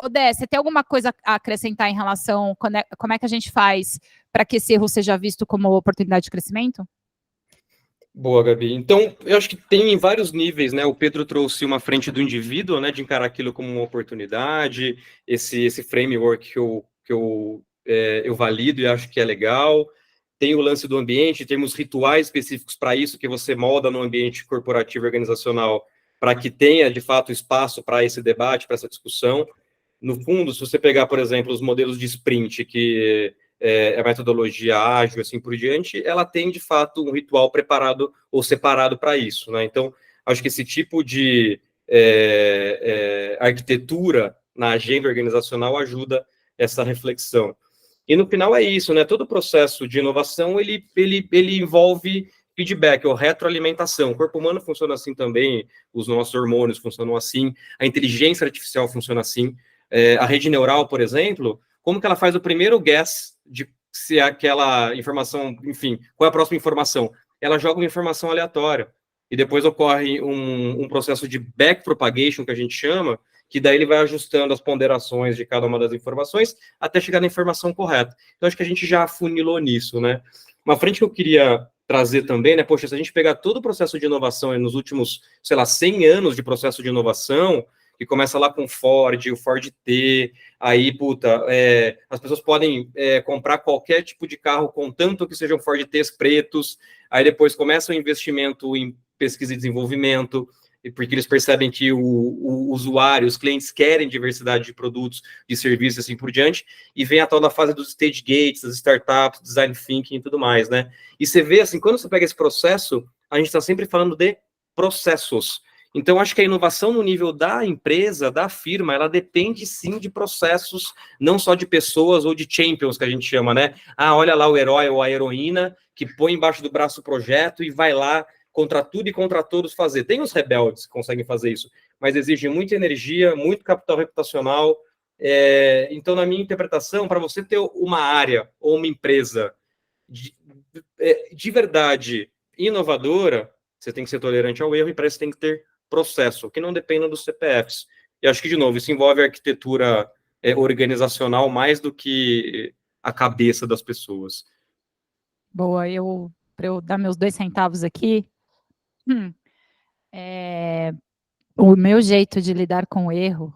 Odé, você tem alguma coisa a acrescentar em relação como é que a gente faz para que esse erro seja visto como oportunidade de crescimento? Boa, Gabi. Então, eu acho que tem em vários níveis, né? O Pedro trouxe uma frente do indivíduo, né? De encarar aquilo como uma oportunidade, esse framework eu valido e acho que é legal. Tem o lance do ambiente, temos rituais específicos para isso, que você molda no ambiente corporativo e organizacional, para que tenha, de fato, espaço para esse debate, para essa discussão. No fundo, se você pegar, por exemplo, os modelos de sprint, que é a metodologia ágil, assim por diante, ela tem, de fato, um ritual preparado ou separado para isso, né? Então, acho que esse tipo de arquitetura na agenda organizacional ajuda essa reflexão. E no final é isso, né? Todo o processo de inovação, ele envolve feedback, ou retroalimentação. O corpo humano funciona assim também, os nossos hormônios funcionam assim, a inteligência artificial funciona assim. A rede neural, por exemplo, como que ela faz o primeiro guess de se aquela informação, enfim, qual é a próxima informação? Ela joga uma informação aleatória. E depois ocorre um processo de backpropagation, que a gente chama, que daí ele vai ajustando as ponderações de cada uma das informações até chegar na informação correta. Então, acho que a gente já afunilou nisso, né? Uma frente que eu queria trazer também, né? Poxa, se a gente pegar todo o processo de inovação nos últimos, sei lá, 100 anos de processo de inovação, que começa lá com Ford, o Ford T, aí, puta, as pessoas podem comprar qualquer tipo de carro, contanto que sejam Ford T's pretos, aí depois começa o investimento em pesquisa e desenvolvimento, porque eles percebem que o usuário, os clientes querem diversidade de produtos, de serviços, assim por diante, e vem a tal da fase dos stage gates, das startups, design thinking e tudo mais, né? E você vê, assim, quando você pega esse processo, a gente está sempre falando de processos. Então, acho que a inovação no nível da empresa, da firma, ela depende sim de processos, não só de pessoas ou de champions, que a gente chama, né? Ah, olha lá o herói ou a heroína que põe embaixo do braço o projeto e vai lá contra tudo e contra todos fazer. Tem os rebeldes que conseguem fazer isso, mas exige muita energia, muito capital reputacional. Então, na minha interpretação, para você ter uma área ou uma empresa de verdade inovadora, você tem que ser tolerante ao erro e para isso tem que ter processo, que não dependa dos CPFs. E acho que, de novo, isso envolve a arquitetura organizacional mais do que a cabeça das pessoas. Boa, para eu dar meus 2 centavos aqui, o meu jeito de lidar com o erro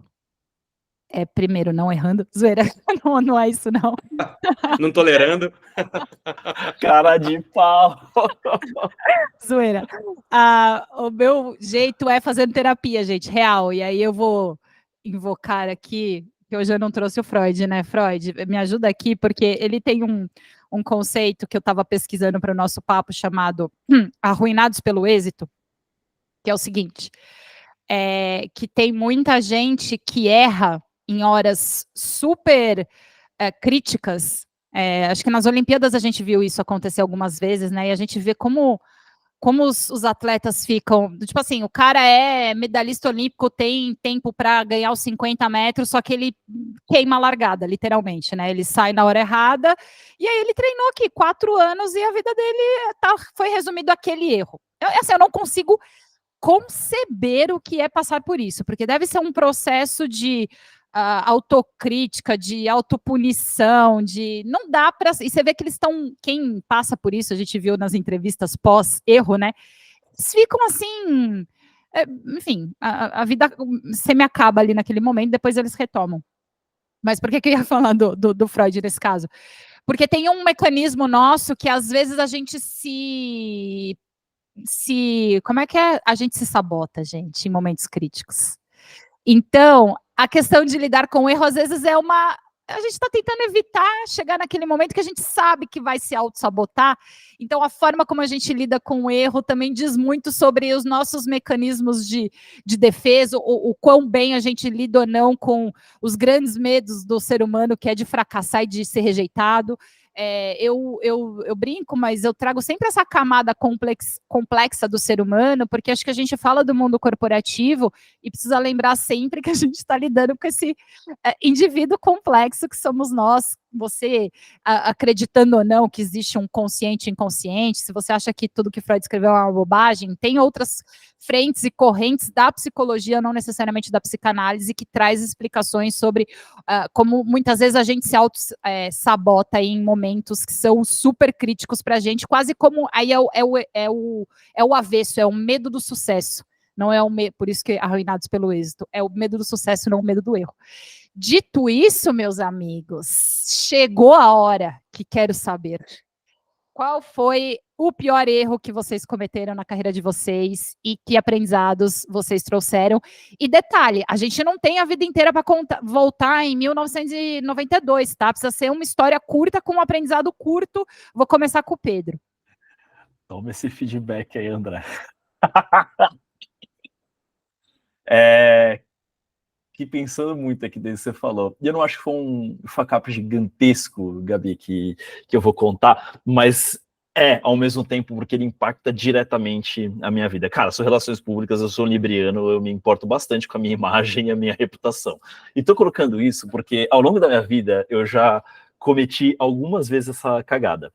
primeiro, não errando, zoeira, não é isso não. Não tolerando. Cara de pau. Zoeira. O meu jeito é fazendo terapia, gente, real. E aí eu vou invocar aqui, que hoje eu não trouxe o Freud, né? Freud, me ajuda aqui, porque ele tem um conceito que eu estava pesquisando para o nosso papo chamado Arruinados pelo Êxito, que é o seguinte, que tem muita gente que erra em horas super críticas. Acho que nas Olimpíadas a gente viu isso acontecer algumas vezes, né? E a gente vê como os atletas ficam, tipo assim, o cara é medalhista olímpico, tem tempo para ganhar os 50 metros, só que ele queima a largada, literalmente, né? Ele sai na hora errada, e aí ele treinou aqui 4 anos e a vida dele foi resumido àquele erro. Eu não consigo conceber o que é passar por isso, porque deve ser um processo de autocrítica, de autopunição, não dá para. E você vê que eles estão. Quem passa por isso, a gente viu nas entrevistas pós-erro, né? Eles ficam assim. Enfim, a vida semi-acaba ali naquele momento, depois eles retomam. Mas por que eu ia falar do Freud nesse caso? Porque tem um mecanismo nosso que às vezes a gente como é que é? A gente se sabota, gente, em momentos críticos. Então, a questão de lidar com o erro, às vezes, a gente está tentando evitar chegar naquele momento que a gente sabe que vai se auto-sabotar. Então, a forma como a gente lida com o erro também diz muito sobre os nossos mecanismos de defesa, o quão bem a gente lida ou não com os grandes medos do ser humano, que é de fracassar e de ser rejeitado. Eu brinco, mas eu trago sempre essa camada complexa do ser humano, porque acho que a gente fala do mundo corporativo e precisa lembrar sempre que a gente está lidando com esse indivíduo complexo que somos nós, você acreditando ou não que existe um consciente e inconsciente, se você acha que tudo que Freud escreveu é uma bobagem, tem outras frentes e correntes da psicologia, não necessariamente da psicanálise, que traz explicações sobre como muitas vezes a gente se auto-sabota em momentos que são super críticos para a gente, quase como aí é o avesso, é o medo do sucesso. Não é por isso que arruinados pelo êxito, é o medo do sucesso, não o medo do erro. Dito isso, meus amigos, chegou a hora que quero saber. Qual foi o pior erro que vocês cometeram na carreira de vocês e que aprendizados vocês trouxeram? E detalhe, a gente não tem a vida inteira para voltar em 1992, tá? Precisa ser uma história curta com um aprendizado curto. Vou começar com o Pedro. Toma esse feedback aí, André. Fiquei pensando muito aqui desde que você falou. E eu não acho que foi um facapo gigantesco, Gabi, que eu vou contar, mas ao mesmo tempo, porque ele impacta diretamente a minha vida. Cara, sou relações públicas, eu sou libriano, eu me importo bastante com a minha imagem e a minha reputação. E tô colocando isso porque, ao longo da minha vida, eu já cometi algumas vezes essa cagada.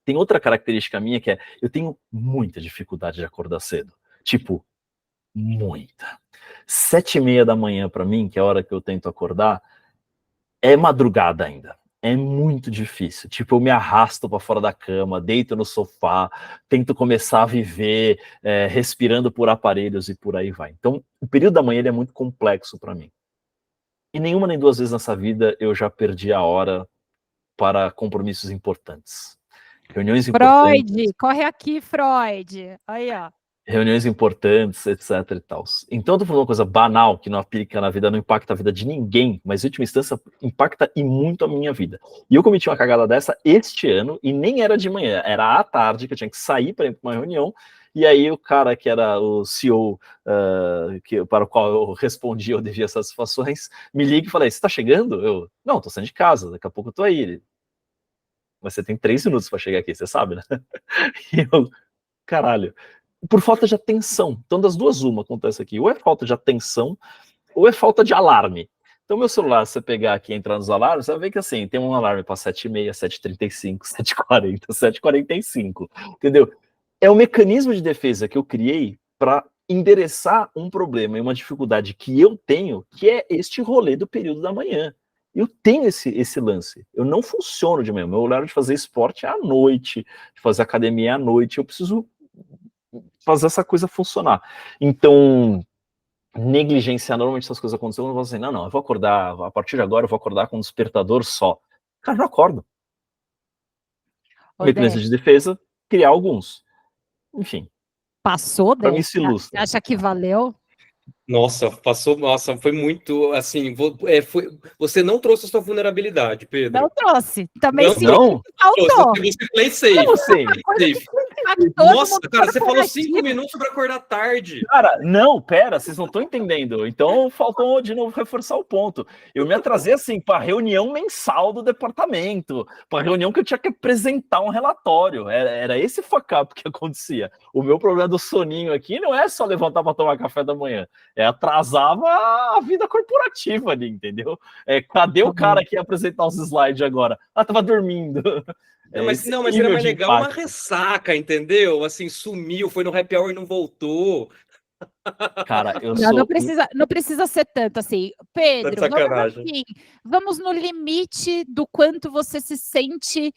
Tem outra característica minha que eu tenho muita dificuldade de acordar cedo. Tipo, muita. 7:30 da manhã para mim, que é a hora que eu tento acordar, é madrugada ainda. É muito difícil. Tipo, eu me arrasto para fora da cama, deito no sofá, tento começar a viver, respirando por aparelhos e por aí vai. Então, o período da manhã ele é muito complexo para mim. E nenhuma nem duas vezes nessa vida eu já perdi a hora para compromissos importantes. Reuniões importantes. Freud, corre aqui, Freud. Aí, ó. Reuniões importantes, etc e tal. Então, eu tô falando uma coisa banal, que não aplica na vida, não impacta a vida de ninguém, mas, em última instância, impacta e muito a minha vida. E eu cometi uma cagada dessa este ano, e nem era de manhã, era à tarde, que eu tinha que sair para ir para uma reunião, e aí o cara que era o CEO, para o qual eu respondia, eu devia satisfações, me liga e fala, você tá chegando? Eu, não, tô saindo de casa, daqui a pouco eu tô aí. Ele, mas você tem 3 minutos para chegar aqui, você sabe, né? E eu, caralho. Por falta de atenção. Então, das duas, uma acontece aqui. Ou é falta de atenção, ou é falta de alarme. Então, meu celular, se você pegar aqui e entrar nos alarmes, você vai ver que assim, tem um alarme para 7:30, 7:35, 7:40, 7:45, entendeu? É um mecanismo de defesa que eu criei para endereçar um problema e uma dificuldade que eu tenho, que é este rolê do período da manhã. Eu tenho esse lance. Eu não funciono de manhã. Meu horário de fazer esporte é à noite, de fazer academia é à noite. Eu preciso fazer essa coisa funcionar. Então, negligenciar normalmente essas coisas acontecendo, eu vou assim, não, eu vou acordar, a partir de agora eu vou acordar com um despertador só. Cara, eu não acordo. Ô, Dé, Mecanismo de defesa, criar alguns. Enfim, passou, para mim Dé? se Você ilustra. acha que valeu? Nossa, passou, nossa, foi muito, assim, você não trouxe a sua vulnerabilidade, Não Pedro. trouxe. Também Não senti Não? que trouxe, faltou. você play safe. Como assim? Coisa Safe. que impactou no Nossa, mundo cara, você falou 5 corporativo. minutos para acordar tarde. Cara, não, pera, vocês não estão entendendo. Então faltou de novo reforçar o ponto. Eu me atrasei assim para reunião mensal do departamento, para reunião que eu tinha que apresentar um relatório. Era esse fuck up que acontecia. O meu problema do soninho aqui não é só levantar para tomar café da manhã, atrasava a vida corporativa ali, entendeu? Cadê o cara que ia apresentar os slides agora? Ah, tava dormindo. Não, mas Esse seria nível mais de legal uma impacto. ressaca, entendeu? Assim, sumiu, foi no happy hour e não voltou. Cara, eu Não, sou. não precisa ser tanto assim. Tá de Pedro, vamos sacanagem. assim, vamos no limite do quanto você se sente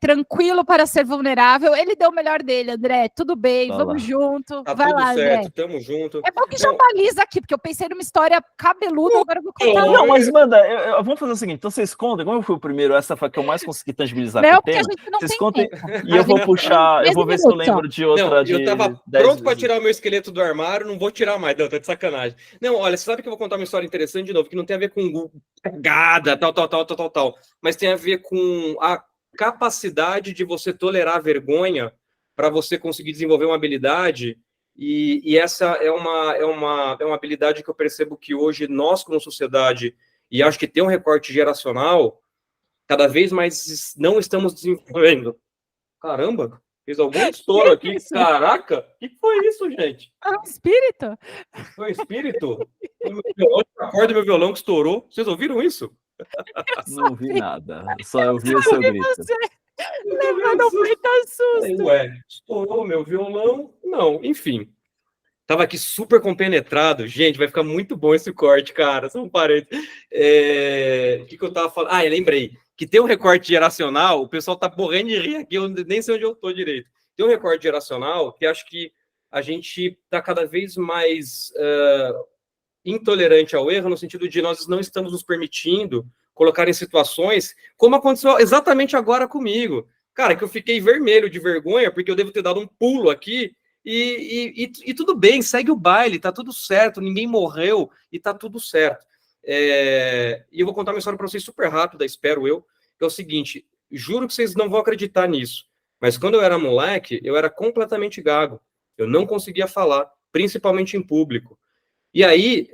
tranquilo para ser vulnerável. Ele deu o melhor dele, André. Tudo bem, Tá vamos lá. junto. Tá Vai tudo lá, certo, André. tamo junto. É bom que já Não, baliza aqui, porque eu pensei numa história cabeluda, agora eu vou contar. Não, Não, mas manda, vamos fazer o seguinte, então vocês contem, como eu fui o primeiro, essa foi a que eu mais consegui tangibilizar com Não, o porque a tema, gente não vocês tem contem, tempo. e eu vou puxar, eu vou ver se eu lembro de outra não, de eu tava 10 pronto para vezes. tirar o meu esqueleto do armário, não vou tirar mais, não, tá de sacanagem. Não, olha, você sabe que eu vou contar uma história interessante de novo, que não tem a ver com pegada, tal, mas tem a ver com a capacidade de você tolerar a vergonha para você conseguir desenvolver uma habilidade, e essa é uma habilidade que eu percebo que hoje nós, como sociedade, e acho que tem um recorte geracional, cada vez mais não estamos desenvolvendo. Caramba, fez algum estouro aqui. Caraca, o que foi isso, gente? É um espírito? Foi um espírito? Foi meu violão, a corda do meu violão que estourou. Vocês ouviram isso? Não vi nada, só eu vi o seu grito. Você levando muito susto. Ué, estourou meu violão? Não, enfim. Tava aqui super compenetrado. Gente, vai ficar muito bom esse corte, cara. São parentes. O que eu tava falando? Ah, eu lembrei. Que tem um recorte geracional, o pessoal tá morrendo de rir aqui, eu nem sei onde eu tô direito. Tem um recorte geracional que acho que a gente tá cada vez mais intolerante ao erro, no sentido de nós não estamos nos permitindo colocar em situações como aconteceu exatamente agora comigo. Cara, que eu fiquei vermelho de vergonha, porque eu devo ter dado um pulo aqui e tudo bem, segue o baile, tá tudo certo, ninguém morreu e tá tudo certo. E eu vou contar uma história para vocês super rápida, espero eu, que é o seguinte, juro que vocês não vão acreditar nisso, mas quando eu era moleque, eu era completamente gago, eu não conseguia falar, principalmente em público. E aí,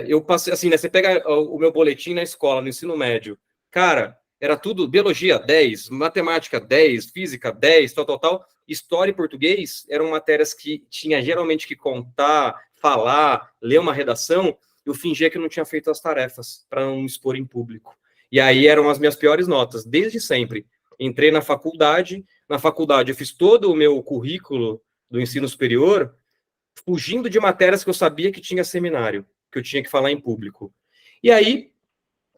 eu passei, assim, né, você pega o meu boletim na escola, no ensino médio, cara, era tudo biologia 10, matemática 10, física 10, tal. História e português eram matérias que tinha geralmente que contar, falar, ler uma redação. Eu fingia que eu não tinha feito as tarefas para não me expor em público. E aí eram as minhas piores notas, desde sempre. Entrei na faculdade eu fiz todo o meu currículo do ensino superior fugindo de matérias que eu sabia que tinha seminário, que eu tinha que falar em público. E aí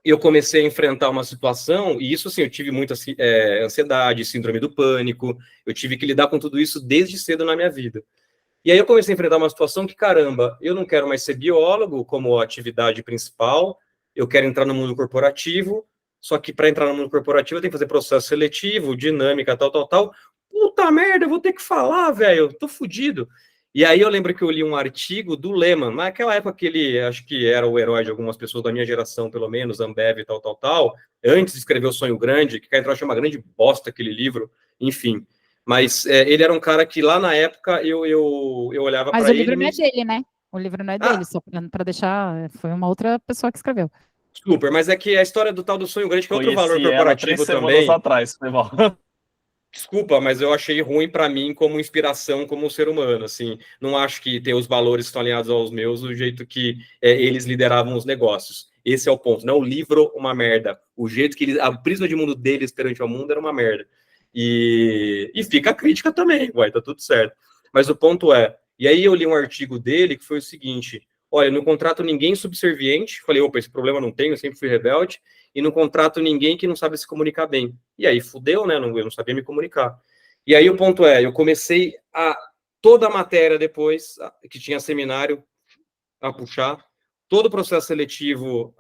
eu comecei a enfrentar uma situação, e isso, assim, eu tive muita ansiedade, síndrome do pânico, eu tive que lidar com tudo isso desde cedo na minha vida. E aí eu comecei a enfrentar uma situação que, caramba, eu não quero mais ser biólogo como atividade principal, eu quero entrar no mundo corporativo, só que para entrar no mundo corporativo eu tenho que fazer processo seletivo, dinâmica, tal. Puta merda, eu vou ter que falar, velho, tô fudido. E aí eu lembro que eu li um artigo do Lehman, naquela época que ele, acho que era o herói de algumas pessoas da minha geração, pelo menos, Ambev e tal, antes de escrever O Sonho Grande, que cá entrou, achei uma grande bosta aquele livro, enfim. Mas ele era um cara que lá na época eu olhava para ele... Mas o livro não é dele, né? O livro não é dele, só para deixar... Foi uma outra pessoa que escreveu. Super, mas é que a história do tal do Sonho Grande, que é outro valor corporativo também... 3 semanas atrás, foi mal. Desculpa, mas eu achei ruim para mim como inspiração, como ser humano, assim, não acho que tem os valores que estão alinhados aos meus do jeito que eles lideravam os negócios. Esse é o ponto, não o livro uma merda, o jeito que a prisma de mundo deles perante ao mundo era uma merda. E fica a crítica também, vai, tá tudo certo. Mas o ponto é, e aí eu li um artigo dele que foi o seguinte, olha, não contrato ninguém subserviente, falei, opa, esse problema não tenho, eu sempre fui rebelde, e não contrato ninguém que não sabe se comunicar bem. E aí fudeu, né? Eu não sabia me comunicar. E aí o ponto é, eu comecei toda a matéria depois, que tinha seminário, a puxar, todo o processo seletivo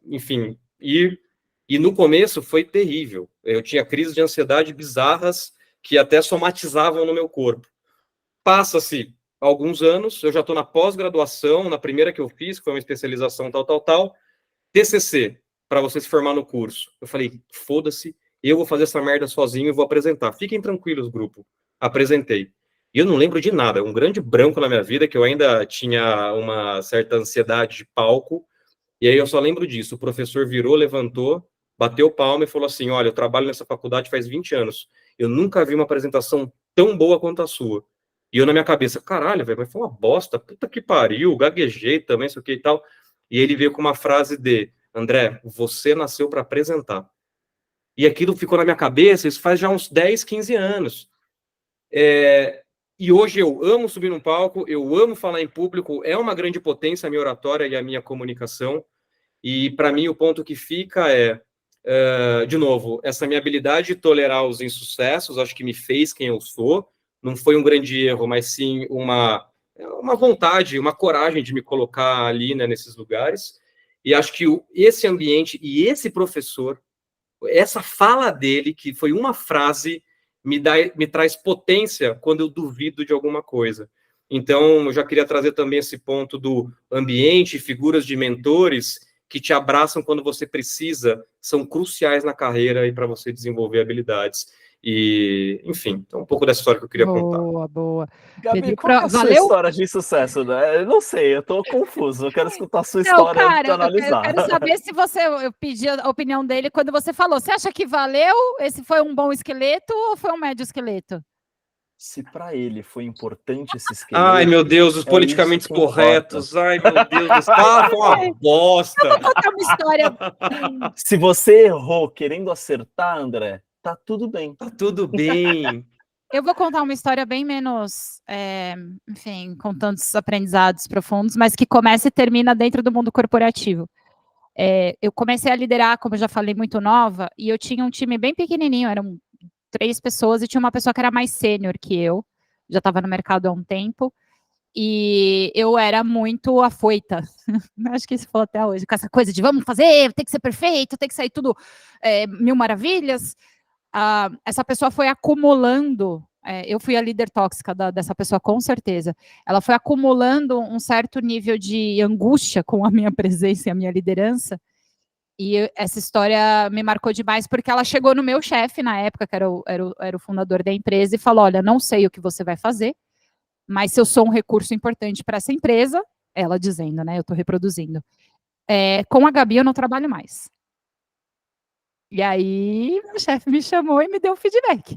enfim, e no começo foi terrível. Eu tinha crises de ansiedade bizarras que até somatizavam no meu corpo. Passa-se alguns anos, eu já estou na pós-graduação, na primeira que eu fiz, que foi uma especialização tal, TCC, para você se formar no curso. Eu falei, foda-se, eu vou fazer essa merda sozinho e vou apresentar. Fiquem tranquilos, grupo. Apresentei. E eu não lembro de nada, um grande branco na minha vida, que eu ainda tinha uma certa ansiedade de palco, e aí eu só lembro disso, o professor virou, levantou, bateu palma e falou assim, olha, eu trabalho nessa faculdade faz 20 anos, eu nunca vi uma apresentação tão boa quanto a sua. E eu na minha cabeça, caralho, velho, mas foi uma bosta, puta que pariu, gaguejei também, isso aqui e tal. E ele veio com uma frase de, André, você nasceu para apresentar. E aquilo ficou na minha cabeça, isso faz já uns 10, 15 anos. E hoje eu amo subir num palco, eu amo falar em público, é uma grande potência a minha oratória e a minha comunicação. E para mim o ponto que fica de novo, essa minha habilidade de tolerar os insucessos, acho que me fez quem eu sou. Não foi um grande erro, mas sim uma vontade, uma coragem de me colocar ali, né, nesses lugares. E acho que esse ambiente e esse professor, essa fala dele, que foi uma frase, me traz potência quando eu duvido de alguma coisa. Então, eu já queria trazer também esse ponto do ambiente, figuras de mentores que te abraçam quando você precisa, são cruciais na carreira e para você desenvolver habilidades. E, enfim, então um pouco dessa história que eu queria contar. Boa. Gabi, qual que é a sua história de sucesso, né? Eu não sei, eu tô confuso, eu quero escutar a sua história antes de analisar. Eu quero saber se eu pedi a opinião dele quando você falou. Você acha que valeu? Esse foi um bom esqueleto ou foi um médio esqueleto? Se para ele foi importante esse esqueleto... Ai, meu Deus, os politicamente corretos. Importa. Ai, meu Deus, foi uma bosta. Eu vou contar uma história. Se você errou querendo acertar, André, tá tudo bem. Tá tudo bem. Eu vou contar uma história bem menos, enfim, com tantos aprendizados profundos, mas que começa e termina dentro do mundo corporativo. Eu comecei a liderar, como eu já falei, muito nova, e eu tinha um time bem pequenininho, eram 3 pessoas, e tinha uma pessoa que era mais sênior que eu, já estava no mercado há um tempo, e eu era muito afoita, acho que isso falou até hoje, com essa coisa de vamos fazer, tem que ser perfeito, tem que sair tudo mil maravilhas. Essa pessoa foi acumulando, eu fui a líder tóxica dessa pessoa, com certeza, ela foi acumulando um certo nível de angústia com a minha presença e a minha liderança, e essa história me marcou demais, porque ela chegou no meu chefe na época, que era o fundador da empresa, e falou, olha, não sei o que você vai fazer, mas se eu sou um recurso importante para essa empresa, ela dizendo, né, eu estou reproduzindo, com a Gabi eu não trabalho mais. E aí, meu chefe me chamou e me deu feedback.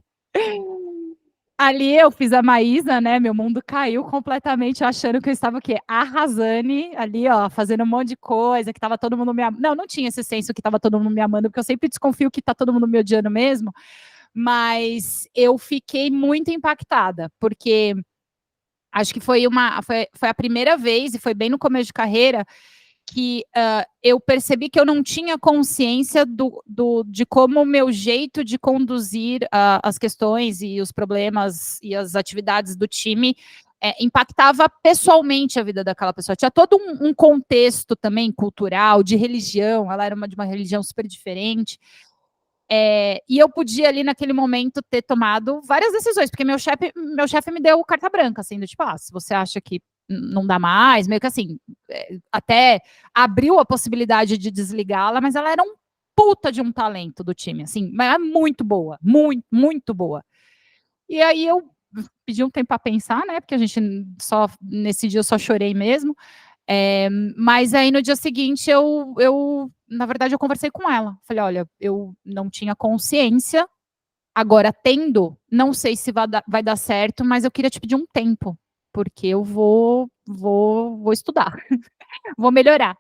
Ali eu fiz a Maísa, né, meu mundo caiu completamente, achando que eu estava o quê? Arrasando, ali, ó, fazendo um monte de coisa, que estava todo mundo me amando. Não tinha esse senso que estava todo mundo me amando, porque eu sempre desconfio que está todo mundo me odiando mesmo, mas eu fiquei muito impactada, porque acho que foi a primeira vez, e foi bem no começo de carreira, que eu percebi que eu não tinha consciência de como o meu jeito de conduzir as questões e os problemas e as atividades do time impactava pessoalmente a vida daquela pessoa. Tinha todo um contexto também cultural, de religião, ela era de uma religião super diferente, e eu podia ali naquele momento ter tomado várias decisões, porque meu chefe me deu carta branca, assim, do tipo, se você acha que não dá mais, meio que assim, até abriu a possibilidade de desligá-la, mas ela era um puta de um talento do time, assim, mas é muito boa, muito, muito boa. E aí eu pedi um tempo para pensar, né, porque nesse dia eu só chorei mesmo, mas aí no dia seguinte na verdade eu conversei com ela, falei, olha, eu não tinha consciência, agora tendo, não sei se vai dar certo, mas eu queria te pedir um tempo, porque eu vou estudar, vou melhorar.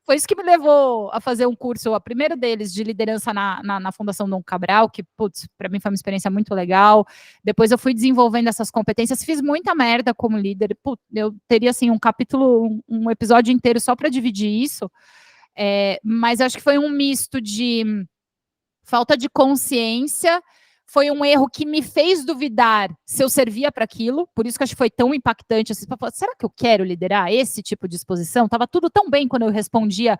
Foi isso que me levou a fazer um curso, o primeiro deles, de liderança na Fundação Dom Cabral, que, putz, para mim foi uma experiência muito legal. Depois eu fui desenvolvendo essas competências, fiz muita merda como líder. Putz, eu teria, assim, um capítulo, um episódio inteiro só para dividir isso, mas acho que foi um misto de falta de consciência foi um erro que me fez duvidar se eu servia para aquilo, por isso que acho que foi tão impactante, assim, pra falar, será que eu quero liderar esse tipo de exposição? Tava tudo tão bem quando eu respondia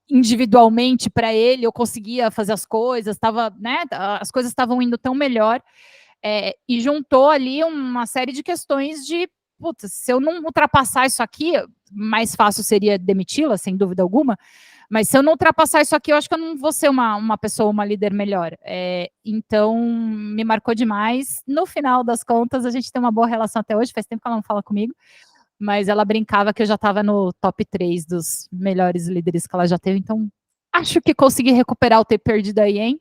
individualmente para ele, eu conseguia fazer as coisas, né, as coisas estavam indo tão melhor, e juntou ali uma série de questões de, putz, se eu não ultrapassar isso aqui, mais fácil seria demiti-la, sem dúvida alguma, mas se eu não ultrapassar isso aqui, eu acho que eu não vou ser uma pessoa, uma líder melhor. Então, me marcou demais. No final das contas, a gente tem uma boa relação até hoje, faz tempo que ela não fala comigo, mas ela brincava que eu já estava no top 3 dos melhores líderes que ela já teve, então acho que consegui recuperar o tempo perdido aí, hein?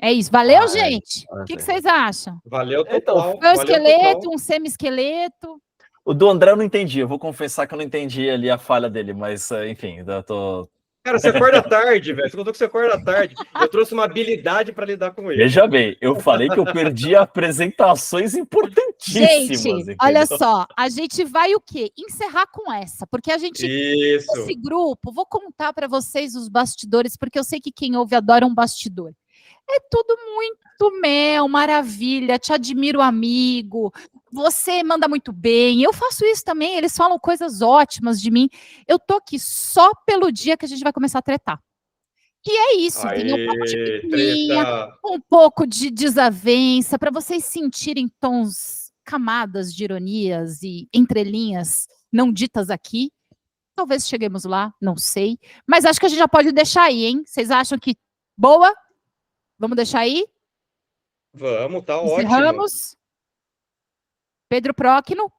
É isso. Valeu, gente? O que vocês acham? Valeu Então, total. Foi um esqueleto, um semi-esqueleto? O do André eu não entendi, eu vou confessar que eu não entendi ali a falha dele, mas enfim, eu tô... Cara, você acorda tarde, velho. Você contou que você acorda tarde. Eu trouxe uma habilidade para lidar com ele. Veja bem, eu falei que eu perdi apresentações importantíssimas. Gente, olha só, a gente vai o quê? Encerrar com essa, porque a gente, Isso. esse grupo, vou contar para vocês os bastidores, porque eu sei que quem ouve adora um bastidor. É tudo muito mel, maravilha, te admiro, amigo, você manda muito bem, eu faço isso também, eles falam coisas ótimas de mim, eu tô aqui só pelo dia que a gente vai começar a tretar. E é isso, entendeu? Um pouco de picuinha, um pouco de desavença, para vocês sentirem tons, camadas de ironias e entrelinhas não ditas aqui. Talvez cheguemos lá, não sei, mas acho que a gente já pode deixar aí, hein? Vocês acham que boa? Vamos deixar aí? Vamos, tá Encerramos. ótimo. Pedro Próquino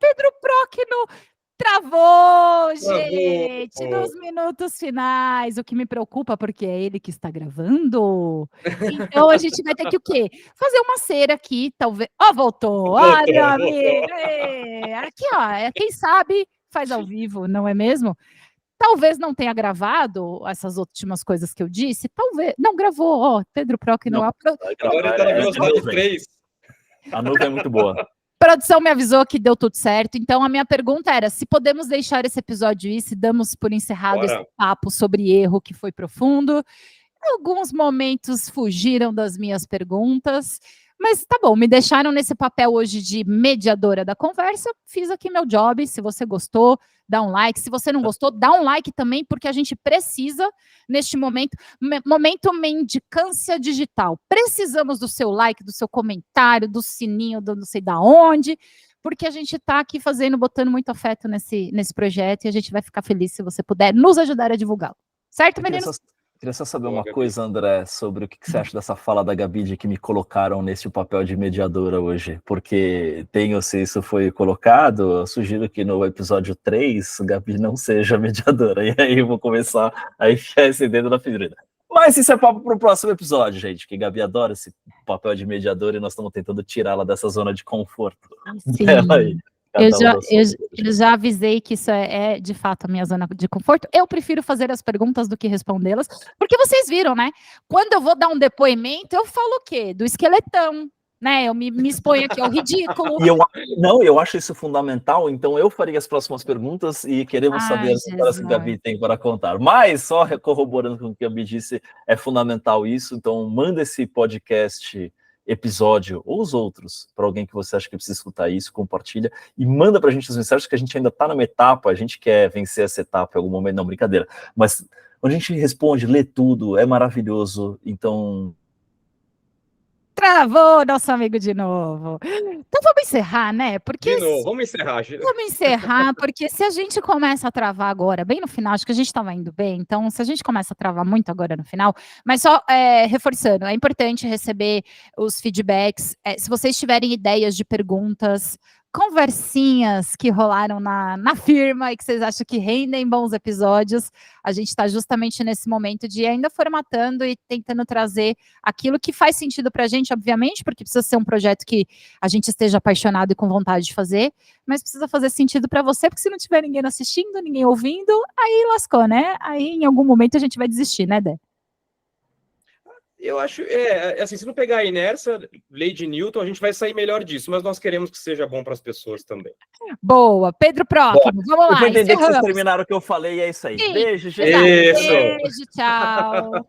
travou, gente, nos minutos finais, o que me preocupa, porque é ele que está gravando. Então, a gente vai ter que o quê? Fazer uma cera aqui, talvez... Ó, voltou! Ah, meu amigo! Aqui, ó, quem sabe faz ao vivo, não é mesmo? Talvez não tenha gravado essas últimas coisas que eu disse, talvez... Não, gravou, ó, Pedro Próquino. Agora ele tá na velocidade 3. A nuvem é muito boa. A produção me avisou que deu tudo certo, então a minha pergunta era se podemos deixar esse episódio ir, se damos por encerrado esse papo sobre erro que foi profundo. Alguns momentos fugiram das minhas perguntas, mas tá bom, me deixaram nesse papel hoje de mediadora da conversa, fiz aqui meu job, se você gostou, dá um like, se você não gostou, dá um like também, porque a gente precisa, neste momento mendicância digital, precisamos do seu like, do seu comentário, do sininho, do não sei da onde, porque a gente está aqui botando muito afeto nesse projeto, e a gente vai ficar feliz se você puder nos ajudar a divulgá-lo. Certo, meninos? Queria só saber uma coisa, André, sobre o que você acha dessa fala da Gabi de que me colocaram nesse papel de mediadora hoje, porque se isso foi colocado, eu sugiro que no episódio 3, Gabi não seja mediadora, e aí eu vou começar a enfiar esse dedo na ferida. Mas isso é papo para o próximo episódio, gente, que Gabi adora esse papel de mediadora e nós estamos tentando tirá-la dessa zona de conforto. Sim. Eu já avisei que isso é de fato a minha zona de conforto. Eu prefiro fazer as perguntas do que respondê-las, porque vocês viram, né? Quando eu vou dar um depoimento, eu falo o quê? Do esqueletão, né? Eu me exponho aqui ao ridículo. E eu acho isso fundamental, então eu faria as próximas perguntas e queremos saber as histórias que a Gabi tem para contar. Mas, só corroborando com o que a Gabi disse, é fundamental isso, então manda esse podcast episódio ou os outros para alguém que você acha que precisa escutar isso, compartilha e manda para a gente as mensagens, que a gente ainda está numa etapa, a gente quer vencer essa etapa em algum momento, não, brincadeira, mas quando a gente responde, lê tudo, é maravilhoso, então... Travou nosso amigo de novo. Então vamos encerrar, né? Porque de novo, vamos encerrar. Vamos encerrar, porque se a gente começa a travar agora, bem no final, acho que a gente estava indo bem, então se a gente começa a travar muito agora no final, mas só reforçando, é importante receber os feedbacks, se vocês tiverem ideias de perguntas, conversinhas que rolaram na firma e que vocês acham que rendem bons episódios, a gente está justamente nesse momento de ainda formatando e tentando trazer aquilo que faz sentido para a gente, obviamente, porque precisa ser um projeto que a gente esteja apaixonado e com vontade de fazer, mas precisa fazer sentido para você, porque se não tiver ninguém assistindo, ninguém ouvindo, aí lascou, né? Aí em algum momento a gente vai desistir, né, Dé? Eu acho, assim, se não pegar a inércia, lei de Newton, a gente vai sair melhor disso, mas nós queremos que seja bom para as pessoas também. Boa. Pedro Próximo, vamos lá. Eu vou entender que vocês terminaram o que eu falei e é isso aí. Beijo, gente. Isso. Beijo, tchau.